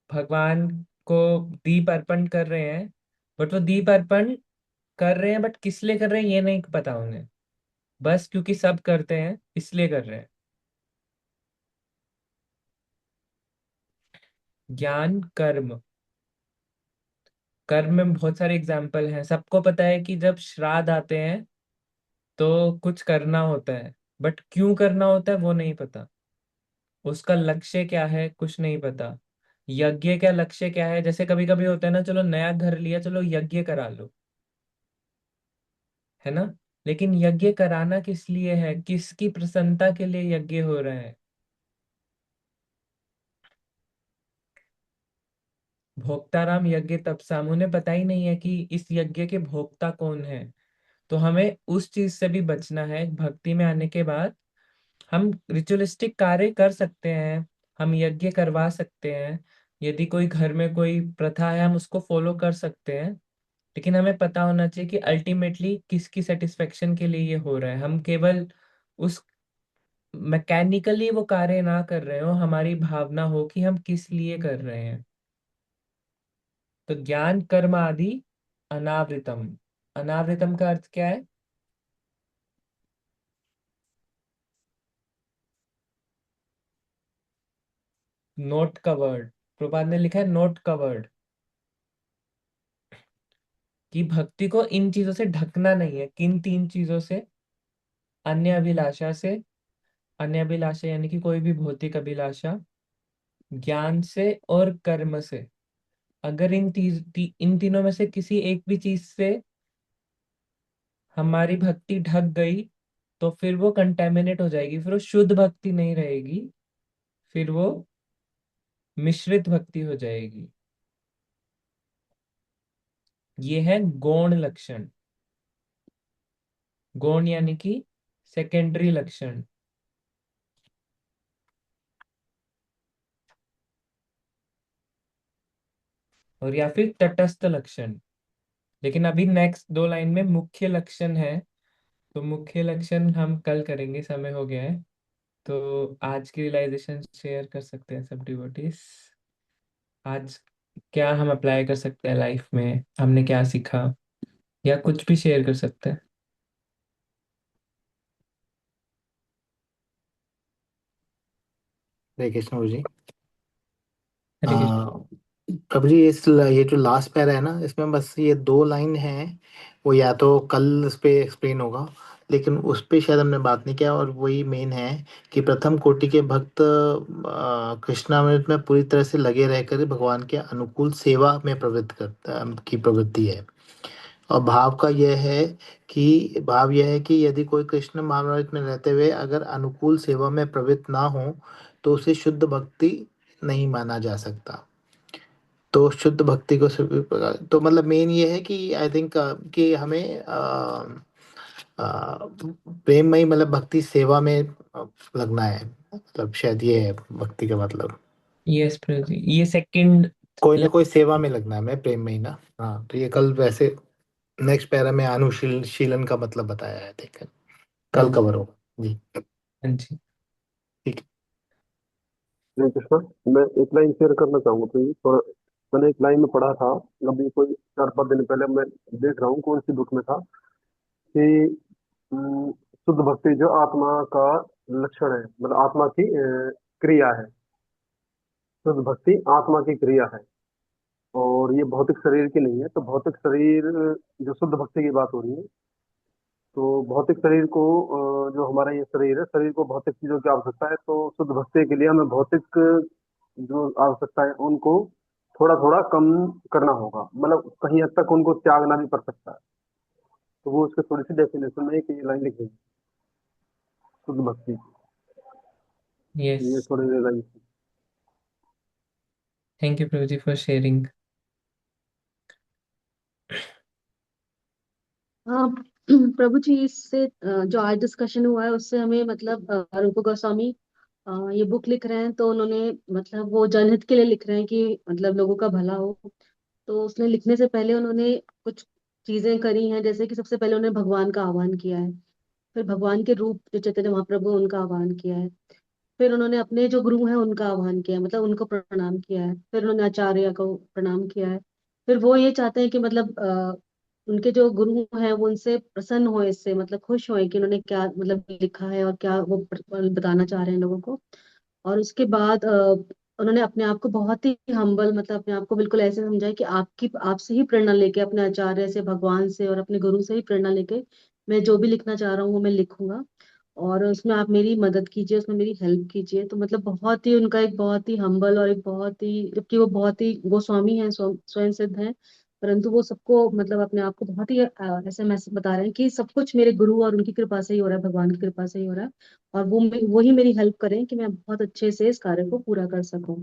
भगवान को दीप अर्पण कर रहे हैं, बट वो दीप अर्पण कर रहे हैं बट किस लिए कर रहे हैं ये नहीं पता उन्हें, बस क्योंकि सब करते हैं इसलिए कर रहे हैं। ज्ञान कर्म। कर्म में बहुत सारे एग्जाम्पल हैं। सबको पता है कि जब श्राद्ध आते हैं तो कुछ करना होता है, बट क्यों करना होता है वो नहीं पता। उसका लक्ष्य क्या है कुछ नहीं पता। यज्ञ का लक्ष्य क्या है? जैसे कभी कभी होता है ना, चलो नया घर लिया, चलो यज्ञ करा लो, है ना। लेकिन यज्ञ कराना किस लिए है? किसकी प्रसन्नता के लिए यज्ञ हो रहा है? भोक्ताराम यज्ञ तपसाम। उन्हें पता ही नहीं है कि इस यज्ञ के भोक्ता कौन है। तो हमें उस चीज से भी बचना है। भक्ति में आने के बाद हम रिचुअलिस्टिक कार्य कर सकते हैं, हम यज्ञ करवा सकते हैं, यदि कोई घर में कोई प्रथा है हम उसको फॉलो कर सकते हैं। लेकिन हमें पता होना चाहिए कि अल्टीमेटली किसकी सेटिस्फेक्शन के लिए ये हो रहा है। हम केवल उस मैकेनिकली वो कार्य ना कर रहे हो, हमारी भावना हो कि हम किस लिए कर रहे हैं। तो ज्ञान कर्म आदि अनावृतम। अनावृतम का अर्थ क्या है? Note covered. प्रभुपाद ने लिखा है नोट कवर्ड। कि भक्ति को इन चीजों से ढकना नहीं है। किन तीन चीजों से? अन्य अभिलाषा से। अन्य अभिलाषा यानी कि कोई भी भौतिक अभिलाषा, ज्ञान से और कर्म से। अगर इन तीनों में से किसी एक भी चीज से हमारी भक्ति ढक गई तो फिर वो कंटेमिनेट हो जाएगी, फिर वो शुद्ध भक्ति नहीं रहेगी, फिर वो मिश्रित भक्ति हो जाएगी। ये है गौण लक्षण। गौण यानी कि सेकेंडरी लक्षण। और या फिर तटस्थ लक्षण। लेकिन अभी नेक्स्ट दो लाइन में मुख्य लक्षण है, तो मुख्य लक्षण हम कल करेंगे, समय हो गया है। तो आज की रियलाइजेशन शेयर कर सकते हैं सब डिवोटीज। आज क्या हम अप्लाई कर सकते हैं लाइफ में, हमने क्या सीखा, या कुछ भी शेयर कर सकते हैं। हरे कृष्ण जी। हरे कृष्ण। आ, प्रभु जी, ये जो लास्ट पैरा है ना, इसमें बस ये दो लाइन है। वो या तो कल इस पे एक्सप्लेन होगा, लेकिन उस पे शायद हमने बात नहीं किया, और वही मेन है कि प्रथम कोटि के भक्त कृष्णामृत में पूरी तरह से लगे रहकर भगवान के अनुकूल सेवा में प्रवृत्त करता की प्रवृत्ति है। और भाव यह है कि यदि कोई कृष्ण महामृत में रहते हुए अगर अनुकूल सेवा में प्रवृत्त ना हो, तो उसे शुद्ध भक्ति नहीं माना जा सकता। तो शुद्ध भक्ति को सभी प्रकार, तो मतलब मेन ये है कि आई थिंक कि हमें प्रेममयी मतलब भक्ति सेवा में लगना है, मतलब शायद ये है भक्ति का मतलब। यस प्रभु जी, ये सेकंड। कोई ना कोई सेवा में लगना है, मैं प्रेम में ही ना। हाँ, तो ये कल वैसे नेक्स्ट पैरा में अनुशीलन का मतलब बताया है, ठीक है, हाँ कल जी। कवर होगा जी। हाँ जी। ठीक हरे कृष्णा। मैं एक लाइन शेयर करना चाहूंगा तो ये थोड़ा, मैंने एक लाइन में पढ़ा था अभी कोई 4-5 दिन पहले, मैं देख रहा हूँ कौन सी बुक में था कि शुद्ध भक्ति जो आत्मा का लक्षण है, मतलब आत्मा की क्रिया है। शुद्ध भक्ति आत्मा की क्रिया है, और ये भौतिक शरीर की नहीं है। तो भौतिक शरीर, जो शुद्ध भक्ति की बात हो रही है, तो भौतिक शरीर को, जो हमारा ये शरीर है, शरीर को भौतिक चीजों की आवश्यकता है। तो शुद्ध भक्ति के लिए हमें भौतिक जो आवश्यकता है उनको थोड़ा थोड़ा कम करना होगा, मतलब कहीं हद तक उनको त्यागना भी पड़ सकता है। तो वो उसके थोड़ी सी डेफिनेशन में एक ये लाइन लिखी है, शुद्ध भक्ति। यस। ये थोड़ी लाइन। थैंक यू प्रभु जी फॉर शेयरिंग। हाँ प्रभु जी, इससे जो आज डिस्कशन हुआ है उससे हमें मतलब रूप गोस्वामी ये बुक लिख रहे हैं, तो उन्होंने मतलब वो जनहित के लिए लिख रहे हैं कि मतलब लोगों का भला हो। तो उसने लिखने से पहले उन्होंने कुछ चीजें करी हैं, जैसे कि सबसे पहले उन्होंने भगवान का आह्वान किया है, फिर भगवान के रूप जो चैतन्य महाप्रभु उनका आह्वान किया है, फिर उन्होंने अपने जो गुरु हैं उनका आह्वान किया है, मतलब उनको प्रणाम किया है, फिर उन्होंने आचार्य को प्रणाम किया है। फिर वो ये चाहते हैं कि मतलब उनके जो गुरु हैं वो उनसे प्रसन्न हो, इससे मतलब खुश होए कि उन्होंने क्या मतलब लिखा है और क्या वो बताना चाह रहे हैं लोगों को। और उसके बाद उन्होंने अपने आप को बहुत ही हम्बल, मतलब अपने आप को बिल्कुल ऐसे समझा कि आपकी आपसे ही प्रेरणा लेके, अपने आचार्य से, भगवान से और अपने गुरु से ही प्रेरणा लेके मैं जो भी लिखना चाह रहा हूँ वो मैं लिखूंगा, और उसमें आप मेरी मदद कीजिए, उसमें मेरी हेल्प कीजिए। तो मतलब बहुत ही उनका एक बहुत ही हम्बल और एक बहुत ही, जबकि वो बहुत ही गोस्वामी हैं, स्वयं सिद्ध हैं, परंतु वो सबको मतलब अपने आप को बहुत ही ऐसे मैसेज बता रहे हैं कि सब कुछ मेरे गुरु और उनकी कृपा से ही हो रहा है, भगवान की कृपा से ही हो रहा है, और वो ही मेरी हेल्प करें कि मैं बहुत अच्छे से इस कार्य को पूरा कर सकूं।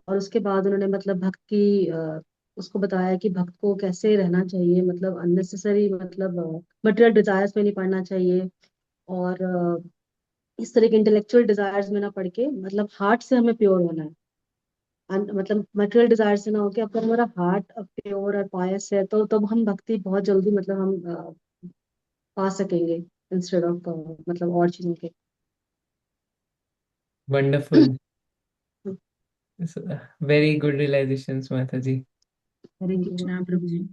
और उसके बाद उन्होंने मतलब भक्त की उसको बताया कि भक्त को कैसे रहना चाहिए, मतलब अननेसेसरी मतलब मटेरियल डिजायर्स में नहीं पड़ना चाहिए, और इस तरह के इंटेलेक्चुअल डिजायर्स में ना पड़ के मतलब हार्ट से हमें प्योर होना है। मतलब मटेरियल डिजायर से ना होके अगर हमारा हार्ट प्योर और पायस है तो तब हम भक्ति बहुत जल्दी मतलब हम पा सकेंगे, इंस्टेड ऑफ मतलब और चीजों के। वंडरफुल। वेरी गुड रियलाइजेशंस माता जी। हरे कृष्णा प्रभु जी। हरे।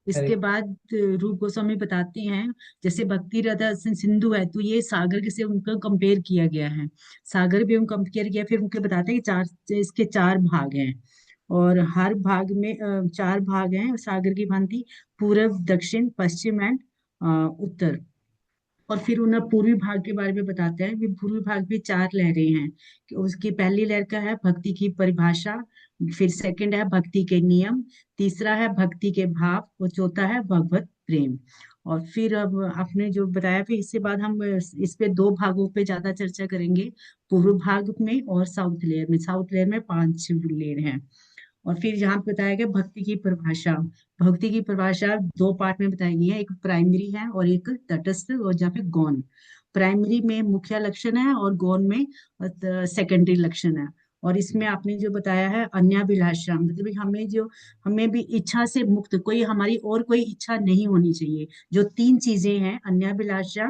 इसके बाद रूप गोस्वामी बताते हैं, जैसे भक्ति रदा सिंधु है तो ये सागर के से उनका कंपेयर किया गया है, सागर भी उनको कंपेयर किया। फिर उनके बताते हैं कि इसके चार भाग हैं, और हर भाग में चार भाग हैं सागर की भांति, पूर्व, दक्षिण, पश्चिम एंड उत्तर। और फिर उन्हें पूर्वी भाग के बारे में बताते हैं कि पूर्वी भाग में चार लहरें हैं, कि उसकी पहली लहर का है भक्ति की परिभाषा, फिर सेकंड है भक्ति के नियम, तीसरा है भक्ति के भाव, और चौथा है भगवत प्रेम। और फिर अब आपने जो बताया, फिर इसके बाद हम इस पे दो भागों पे ज्यादा चर्चा करेंगे, पूर्व भाग में और साउथ लेयर में। साउथ लेयर में 5 लेयर हैं। और फिर यहाँ पे बताया गया भक्ति की परिभाषा। भक्ति की परिभाषा दो पार्ट में बताई गई है, एक प्राइमरी है और एक तटस्थ, और जहाँ पे गौण। प्राइमरी में मुख्य लक्षण है और गौण में सेकेंडरी लक्षण है। और इसमें आपने जो बताया है अन्याभिलाषा, मतलब हमें भी इच्छा से मुक्त, कोई हमारी और कोई इच्छा नहीं होनी चाहिए। जो तीन चीजें हैं, अन्याभिलाषा,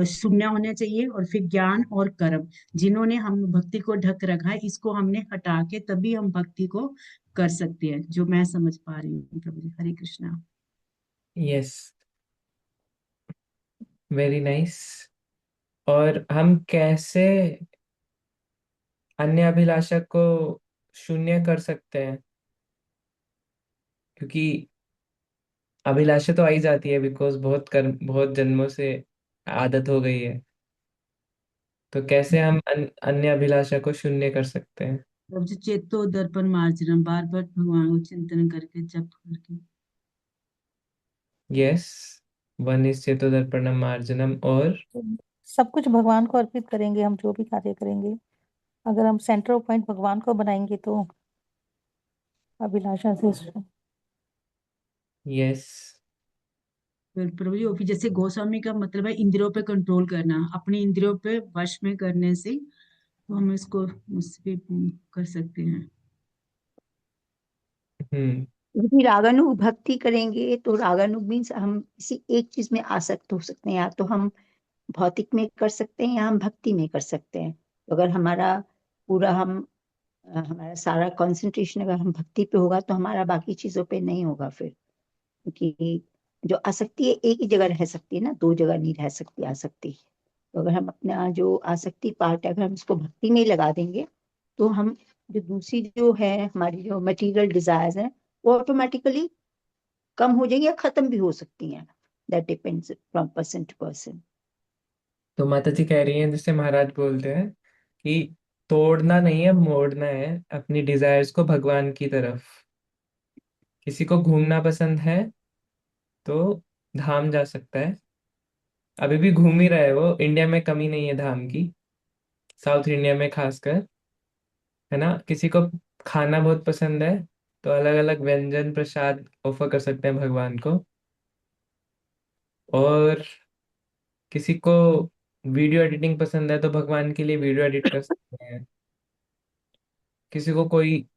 शून्य होना चाहिए, और फिर ज्ञान और कर्म, जिन्होंने हम भक्ति को ढक रखा है, इसको हमने हटा के तभी हम भक्ति को कर सकते हैं, जो मैं समझ पा रही हूँ प्रभु जी। Hare Krishna. Yes, very nice. और हम कैसे अन्य अभिलाषा को शून्य कर सकते हैं? क्योंकि अभिलाषा तो आई जाती है, बिकॉज बहुत जन्मों से आदत हो गई है। तो कैसे हम अन्य अभिलाषा को शून्य कर सकते हैं? प्रभु जी, चेतो दर्पण मार्जनम, बार बार भगवान को चिंतन करके, जप करके। यस, वन इज चेतो दर्पणम मार्जनम। और सब कुछ भगवान को अर्पित करेंगे, हम जो भी कार्य करेंगे अगर हम सेंटर ऑफ पॉइंट भगवान को बनाएंगे तो अभिलाषा से यस, प्रभु जी, और फिर जैसे गोस्वामी का मतलब है इंद्रियों पे कंट्रोल करना, अपनी इंद्रियों पे वश में करने से, तो हम इसको उससे कर सकते हैं। हम्म। यदि रागानुग भक्ति करेंगे तो रागानुग मीन्स हम किसी एक चीज में आसक्त हो सकते हैं, या तो हम भौतिक में कर सकते हैं या हम भक्ति में कर सकते हैं। तो अगर हमारा पूरा हम हमारा सारा कंसंट्रेशन अगर हम भक्ति पे होगा तो हमारा बाकी चीजों पे नहीं होगा फिर, क्योंकि जो आसक्ति है एक ही जगह रह सकती है ना, दो जगह नहीं रह सकती आसक्ति। तो अगर हम अपना जो आसक्ति पार्ट है अगर हम उसको भक्ति में ही लगा देंगे तो हम जो दूसरी जो है हमारी जो मटेरियल डिजायर्स हैं वो ऑटोमेटिकली कम हो जाएंगी या खत्म भी हो सकती हैं। That depends from person to person. तो माता जी कह रही हैं, जैसे महाराज बोलते हैं कि तोड़ना नहीं है, मोड़ना है अपनी डिजायर्स को भगवान की तरफ। किसी को घूमना पसंद है तो धाम जा सकता है, अभी भी घूम ही रहा है वो। इंडिया में कमी नहीं है धाम की, साउथ इंडिया में खासकर, है ना। किसी को खाना बहुत पसंद है तो अलग अलग व्यंजन प्रसाद ऑफर कर सकते हैं भगवान को। और किसी को वीडियो एडिटिंग पसंद है तो भगवान के लिए वीडियो एडिट कर सकते हैं। किसी को कोई,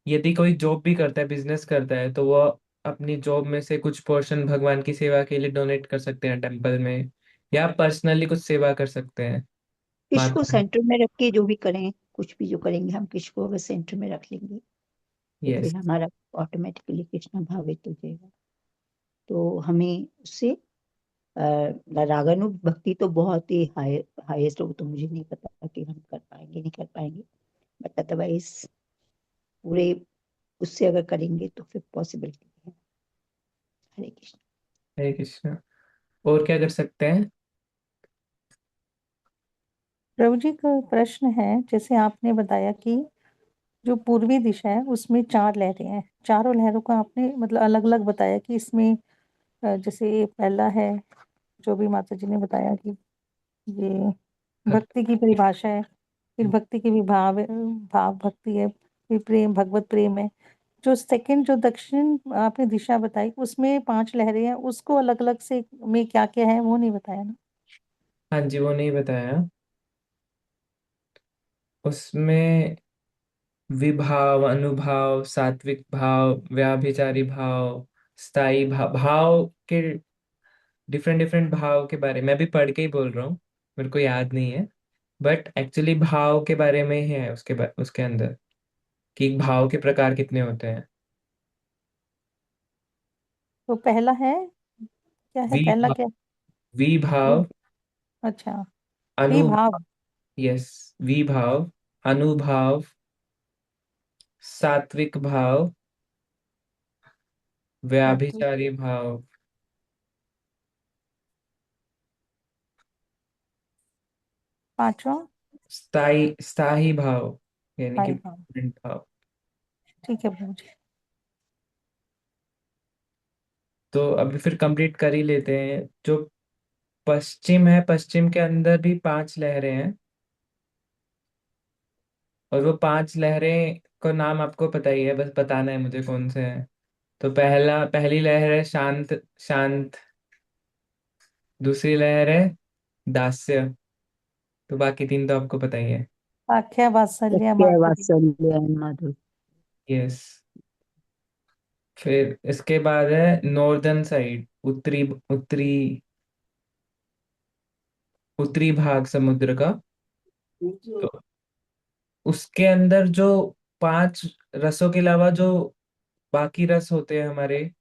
यदि कोई जॉब भी करता है, बिजनेस करता है, तो वो अपनी जॉब में से कुछ पोर्शन भगवान की सेवा के लिए डोनेट कर सकते हैं टेम्पल में, या पर्सनली कुछ सेवा कर सकते हैं किश को माता। सेंटर में रख के जो भी करें, कुछ भी जो करेंगे हम किश को अगर सेंटर में रख लेंगे तो यस। फिर हमारा ऑटोमेटिकली कृष्ण भावित हो जाएगा। तो हमें उससे रागानुग भक्ति तो बहुत ही हाईएस्ट हो, तो मुझे नहीं पता कि हम कर पाएंगे नहीं कर पाएंगे, बट अदरवाइज पूरे उससे अगर करेंगे तो फिर पॉसिबिलिटी है। हरे कृष्ण। हरे कृष्णा। और क्या कर सकते हैं? प्रभु जी का प्रश्न है, जैसे आपने बताया कि जो पूर्वी दिशा है उसमें चार लहरें हैं, चारों लहरों का आपने मतलब अलग अलग बताया कि इसमें जैसे पहला है जो भी माता जी ने बताया कि ये भक्ति की परिभाषा है, फिर भक्ति के विभाव भाव भक्ति है, फिर प्रेम भगवत प्रेम है। जो सेकंड जो दक्षिण आपने दिशा बताई उसमें पांच लहरें हैं, उसको अलग अलग से में क्या क्या है वो नहीं बताया ना। हाँ जी, वो नहीं बताया। उसमें विभाव, अनुभाव, सात्विक भाव, व्याभिचारी भाव, स्थाई भाव, भाव के डिफरेंट डिफरेंट भाव के बारे में अभी पढ़ के ही बोल रहा हूँ, मेरे को याद नहीं है। बट एक्चुअली भाव के बारे में है उसके अंदर, कि भाव के प्रकार कितने होते हैं। तो पहला है क्या है, पहला विभाव, क्या? विभाव, वि- अच्छा, अनुभाव। विभाव। यस। विभाव, अनुभाव, सात्विक भाव, सात्विक, व्याभिचारी भाव, पांचवा स्थाई स्थाई भाव, यानी कि स्थाई भाव। permanent भाव। ठीक है प्रभु जी। तो अभी फिर कंप्लीट कर ही लेते हैं। जो पश्चिम है, पश्चिम के अंदर भी पांच लहरें हैं, और वो पांच लहरें को नाम आपको पता ही है, बस बताना है मुझे कौन से हैं। तो पहली लहर है शांत, शांत। दूसरी लहर है दास्य। तो बाकी तीन तो आपको पता ही है। आख्या वात्सल्य सत्य माधुरी। वात्सल्य मधुर। यस। फिर इसके बाद है नॉर्दर्न साइड, उत्तरी, उत्तरी, उत्तरी भाग समुद्र का। तो उसके अंदर जो पांच रसों के अलावा जो बाकी रस होते हैं हमारे,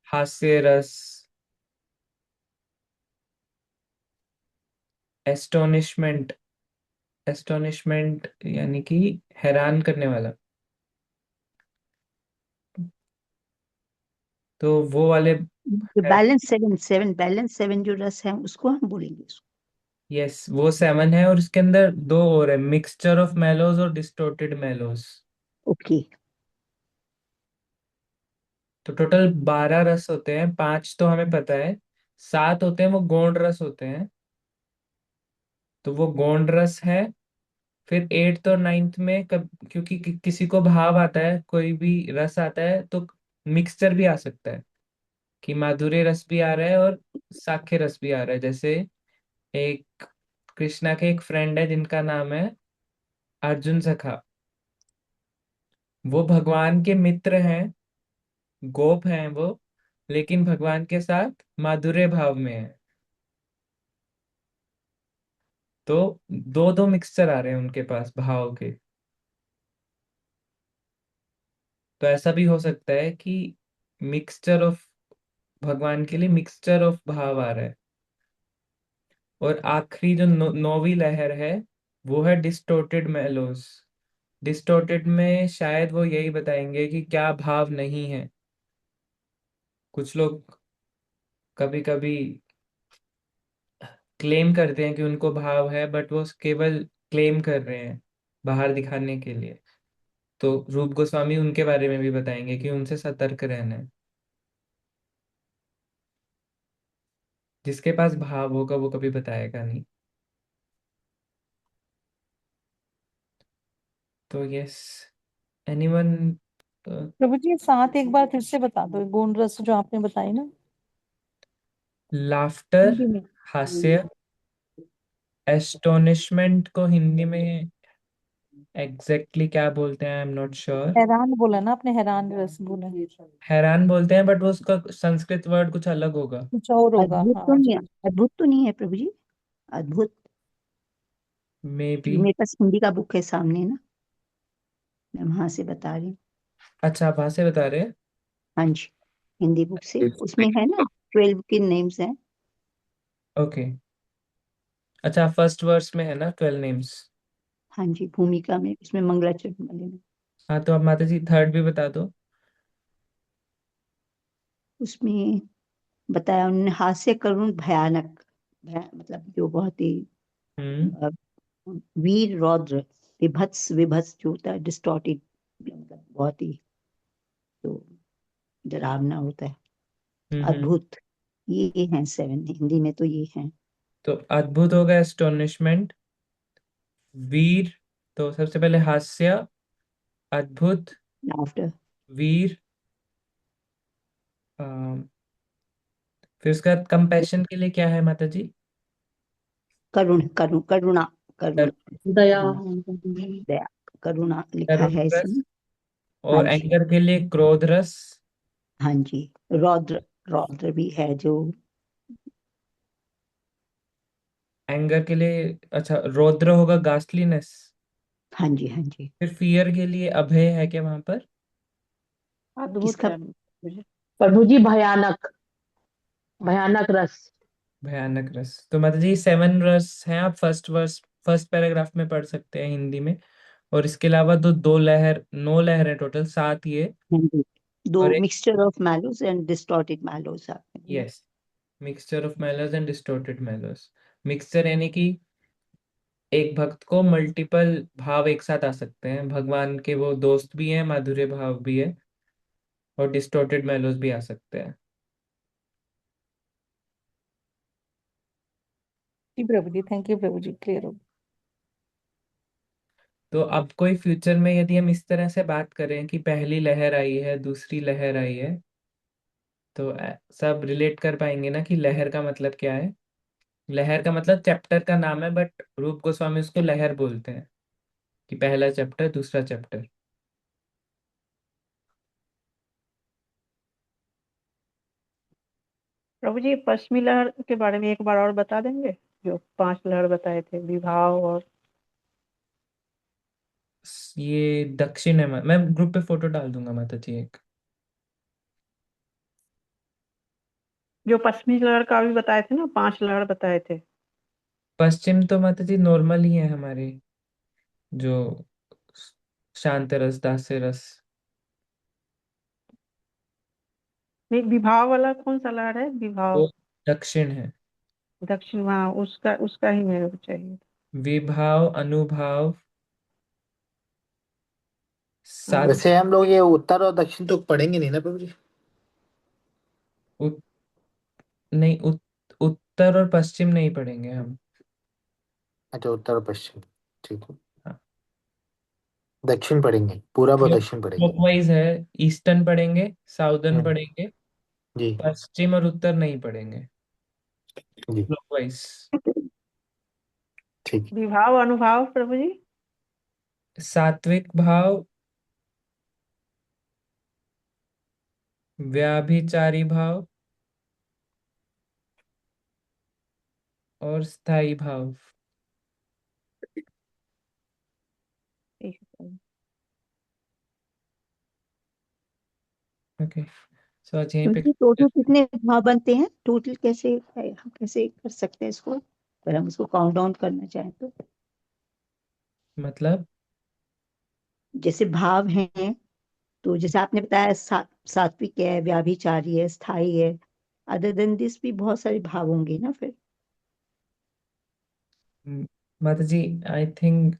हास्य रस, एस्टोनिशमेंट, एस्टोनिशमेंट यानी कि हैरान करने वाला, तो वो वाले। बैलेंस सेवन, बैलेंस सेवन जो रस है उसको हम बोलेंगे उसको। यस, वो सेवन है, और इसके अंदर दो और है, मिक्सचर ऑफ मेलोस और डिस्टोर्टेड मेलोस। ओके। तो टोटल 12 रस होते हैं, पांच तो हमें पता है, सात होते हैं वो गौण रस होते हैं। तो वो गौण रस है। फिर एट्थ और नाइन्थ में क्योंकि किसी को भाव आता है, कोई भी रस आता है, तो मिक्सचर भी आ सकता है, कि माधुर्य रस भी आ रहा है और साख्य रस भी आ रहा है। जैसे एक कृष्णा के एक फ्रेंड है जिनका नाम है अर्जुन सखा। वो भगवान के मित्र हैं, गोप हैं वो, लेकिन भगवान के साथ माधुर्य भाव में है। तो दो दो मिक्सचर आ रहे हैं उनके पास भाव के। तो ऐसा भी हो सकता है कि मिक्सचर ऑफ, भगवान के लिए मिक्सचर ऑफ भाव आ रहा है। और आखिरी जो नौवीं लहर है वो है डिस्टोर्टेड मेलोस। डिस्टोर्टेड में शायद वो यही बताएंगे कि क्या भाव नहीं है। कुछ लोग कभी कभी क्लेम करते हैं कि उनको भाव है, बट वो केवल क्लेम कर रहे हैं बाहर दिखाने के लिए। तो रूप गोस्वामी उनके बारे में भी बताएंगे कि उनसे सतर्क रहना है। जिसके पास भाव होगा वो कभी बताएगा नहीं। तो यस, एनीवन? प्रभु जी 7 एक बार फिर से बता दो, गुण रस जो आपने बताई ना लाफ्टर, हिंदी में। हास्य। एस्टोनिशमेंट को हिंदी में एग्जैक्टली क्या बोलते हैं, आई एम नॉट श्योर। हैरान बोला ना आपने, हैरान रस बोला, हैरान बोलते हैं, बट वो उसका संस्कृत वर्ड कुछ अलग होगा। कुछ और होगा। अद्भुत तो हाँ नहीं है, जी। अद्भुत तो नहीं है प्रभु जी। अद्भुत, मे बी। मेरे पास हिंदी का बुक है सामने ना, मैं वहां से बता रही हूँ। अच्छा, आप वहां से बता रहे हैं। हाँ जी, हिंदी बुक से, उसमें है ना 12 के नेम्स हैं। ओके। अच्छा, फर्स्ट वर्स में है ना 12 नेम्स। हाँ जी, भूमिका में, उसमें मंगलाचरण वाले में। हाँ, तो आप माता जी थर्ड भी बता दो। उसमें बताया उन्होंने, हास्य करुण भयानक, मतलब जो बहुत ही हम्म। अ, वीर रौद्र, विभत्स, विभत्स जो होता है डिस्टॉर्टेड, मतलब बहुत ही जो डरावना होता है। हम्म। अद्भुत, ये हैं 7, हिंदी में तो ये हैं। तो अद्भुत होगा एस्टोनिशमेंट। वीर, तो सबसे पहले हास्य, अद्भुत, लाफ्टर, वीर, अम, फिर उसका कंपैशन के लिए क्या है माता जी? करुण, करुणा, करुण, दया। दया, करुणा लिखा करुण है रस। इसमें। हाँ और जी, एंगर के लिए क्रोध रस। हाँ जी, रौद्र, रौद्र भी है जो। एंगर के लिए अच्छा रौद्र होगा गास्टलीनेस। हाँ जी, हाँ जी। फिर फियर के लिए अभय है क्या वहां पर? अद्भुत किसका? है। प्रभु जी भयानक, भयानक रस। भयानक रस। तो माता जी 7 रस हैं, आप फर्स्ट वर्स फर्स्ट पैराग्राफ में पढ़ सकते हैं हिंदी में। और इसके अलावा दो दो लहर, 9 लहर है टोटल, 7 ये। हाँ जी, दो और एक, मिक्सचर ऑफ मैलोस एंड डिस्टॉर्टेड मैलोस आपने बोला। Yes, mixture of mallows and distorted mallows. Mixture यानी कि एक भक्त को मल्टीपल भाव एक साथ आ सकते हैं। भगवान के वो दोस्त भी हैं, माधुर्य भाव भी है, और डिस्टोर्टेड मेलोस भी आ सकते हैं। जी प्रभु जी, थैंक यू प्रभु जी, क्लियर हो। तो अब कोई फ्यूचर में यदि हम इस तरह से बात करें कि पहली लहर आई है, दूसरी लहर आई है, तो सब रिलेट कर पाएंगे ना कि लहर का मतलब क्या है। लहर का मतलब चैप्टर का नाम है, बट रूप गोस्वामी उसको लहर बोलते हैं, कि पहला चैप्टर, दूसरा चैप्टर। प्रभु जी पश्चिमी लहर के बारे में एक बार और बता देंगे, जो 5 लहर बताए थे, विभाव और ये दक्षिण है। मैं ग्रुप पे फोटो डाल दूंगा माता जी एक। जो पश्चिमी लहर का भी बताए थे ना, 5 लहर बताए थे। पश्चिम तो माता जी नॉर्मल ही है हमारे, जो शांत रस, दास्य रस। नहीं, विभाव वाला कौन सा लहर है, विभाव? वो दक्षिण है। दक्षिण, वहाँ उसका उसका ही मेरे को चाहिए। विभाव, अनुभाव, हाँ सात। जी। वैसे हम लोग ये उत्तर और दक्षिण तो पढ़ेंगे नहीं ना प्रभु जी? उत, नहीं, उत्तर और पश्चिम नहीं पढ़ेंगे हम। अच्छा, उत्तर और पश्चिम, ठीक है। हाँ। दक्षिण पढ़ेंगे, पूरब और दक्षिण पढ़ेंगे। क्लॉकवाइज है, ईस्टर्न पढ़ेंगे, साउदर्न हम्म। पढ़ेंगे, जी पश्चिम और उत्तर नहीं पढ़ेंगे, जी क्लॉकवाइज। ठीक। विभाव अनुभाव प्रभु जी। सात्विक भाव, व्याभिचारी भाव और स्थायी भाव। ठीक है प्रभु। ओके, सो आज यहीं पे टोटल कितने भाव बनते हैं? टोटल कैसे है? हम कैसे कर सकते हैं इसको, अगर हम इसको काउंट डाउन करना चाहें तो? मतलब जैसे भाव हैं, तो जैसे आपने बताया सात्विक है, व्याभिचारी है, स्थाई है, अदर देन दिस भी बहुत सारे भाव होंगे ना फिर? माता जी, आई थिंक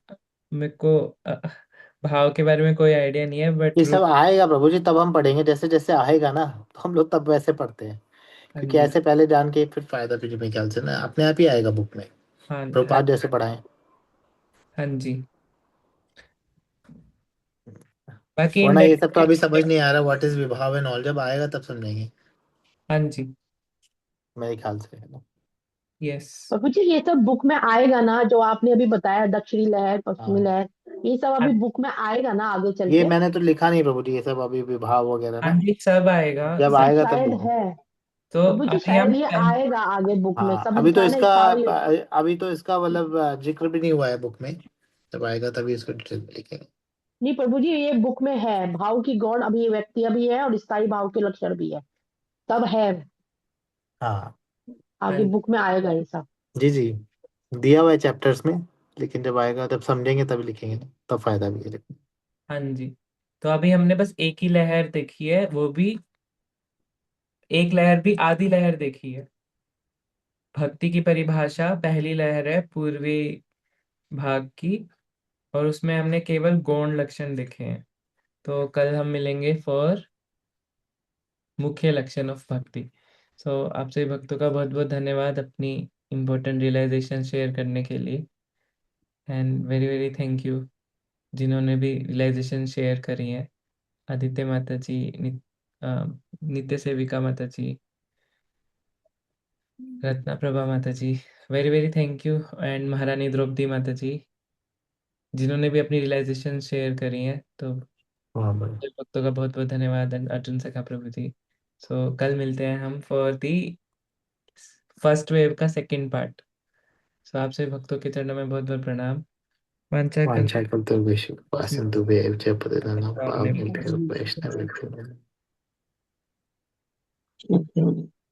मेरे को भाव के बारे में कोई आइडिया नहीं है, बट ये सब आएगा प्रभु जी, तब हम पढ़ेंगे, जैसे जैसे आएगा ना तो हम लोग तब वैसे पढ़ते हैं, हाँ क्योंकि जी, ऐसे पहले जान के फिर फायदा फिर मेरे ख्याल से ना अपने आप ही आएगा बुक में, हाँ हाँ प्रभुपाद जैसे पढ़ाएं। हाँ जी। बाकी इन वरना ये सब तो डेडिकेट, अभी समझ नहीं आ रहा what is Vibhav and all, जब आएगा तब समझेंगे हाँ जी, मेरे ख्याल से, है ना। यस, प्रभु जी ये सब बुक में आएगा ना, जो आपने अभी बताया, दक्षिणी लहर, पश्चिमी हाँ लहर, ये सब अभी बुक में आएगा ना आगे चल ये के? मैंने तो लिखा नहीं प्रभु जी, ये सब अभी विभाव वगैरह हाँ ना, जी, सब आएगा। जब सब आएगा तब शायद लिखेंगे। है। तो प्रभु जी अभी हम शायद ये आएगा आगे बुक में, हाँ सब अभी तो लिखा है ना इसका, स्थाई। अभी तो इसका मतलब जिक्र भी नहीं हुआ है बुक में, जब आएगा तभी इसको डिटेल में लिखेंगे। नहीं प्रभु जी ये बुक में है, भाव की गौण अभिव्यक्तियां भी है और स्थाई भाव के लक्षण भी है, सब है। हाँ आगे बुक में आएगा ये सब। जी जी, दिया हुआ है चैप्टर्स में, लेकिन जब आएगा तब समझेंगे तभी लिखेंगे ना, तब फायदा भी है लिखने हाँ जी, तो अभी हमने बस एक ही लहर देखी है, वो भी एक लहर भी आधी लहर देखी है। भक्ति की परिभाषा पहली लहर है पूर्वी भाग की, और उसमें हमने केवल गौण लक्षण लिखे हैं। तो कल हम मिलेंगे फॉर मुख्य लक्षण ऑफ भक्ति। सो आपसे भक्तों का बहुत बहुत धन्यवाद अपनी इम्पोर्टेंट रियलाइजेशन शेयर करने के लिए, and very very thank you जिन्होंने भी रियलाइजेशन शेयर करी है। आदित्य माता जी, नित्य सेविका माता जी, रत्ना प्रभा माता जी, very very thank you, and महारानी द्रौपदी माता जी जिन्होंने भी अपनी रियलाइजेशन शेयर करी है। तो हाँ भाई। भक्तों का बहुत बहुत धन्यवाद, एंड अर्जुन सखा प्रभु जी। सो कल मिलते हैं हम फॉर दी फर्स्ट वेव का सेकंड पार्ट। सो आपसे भक्तों के चरणों में बहुत बहुत प्रणाम। वांछा कल वांछा कल्पतरुभ्यश्च कृपा सिन्धुभ्यः च पतितानां पावनेभ्यो वैष्णवेभ्यो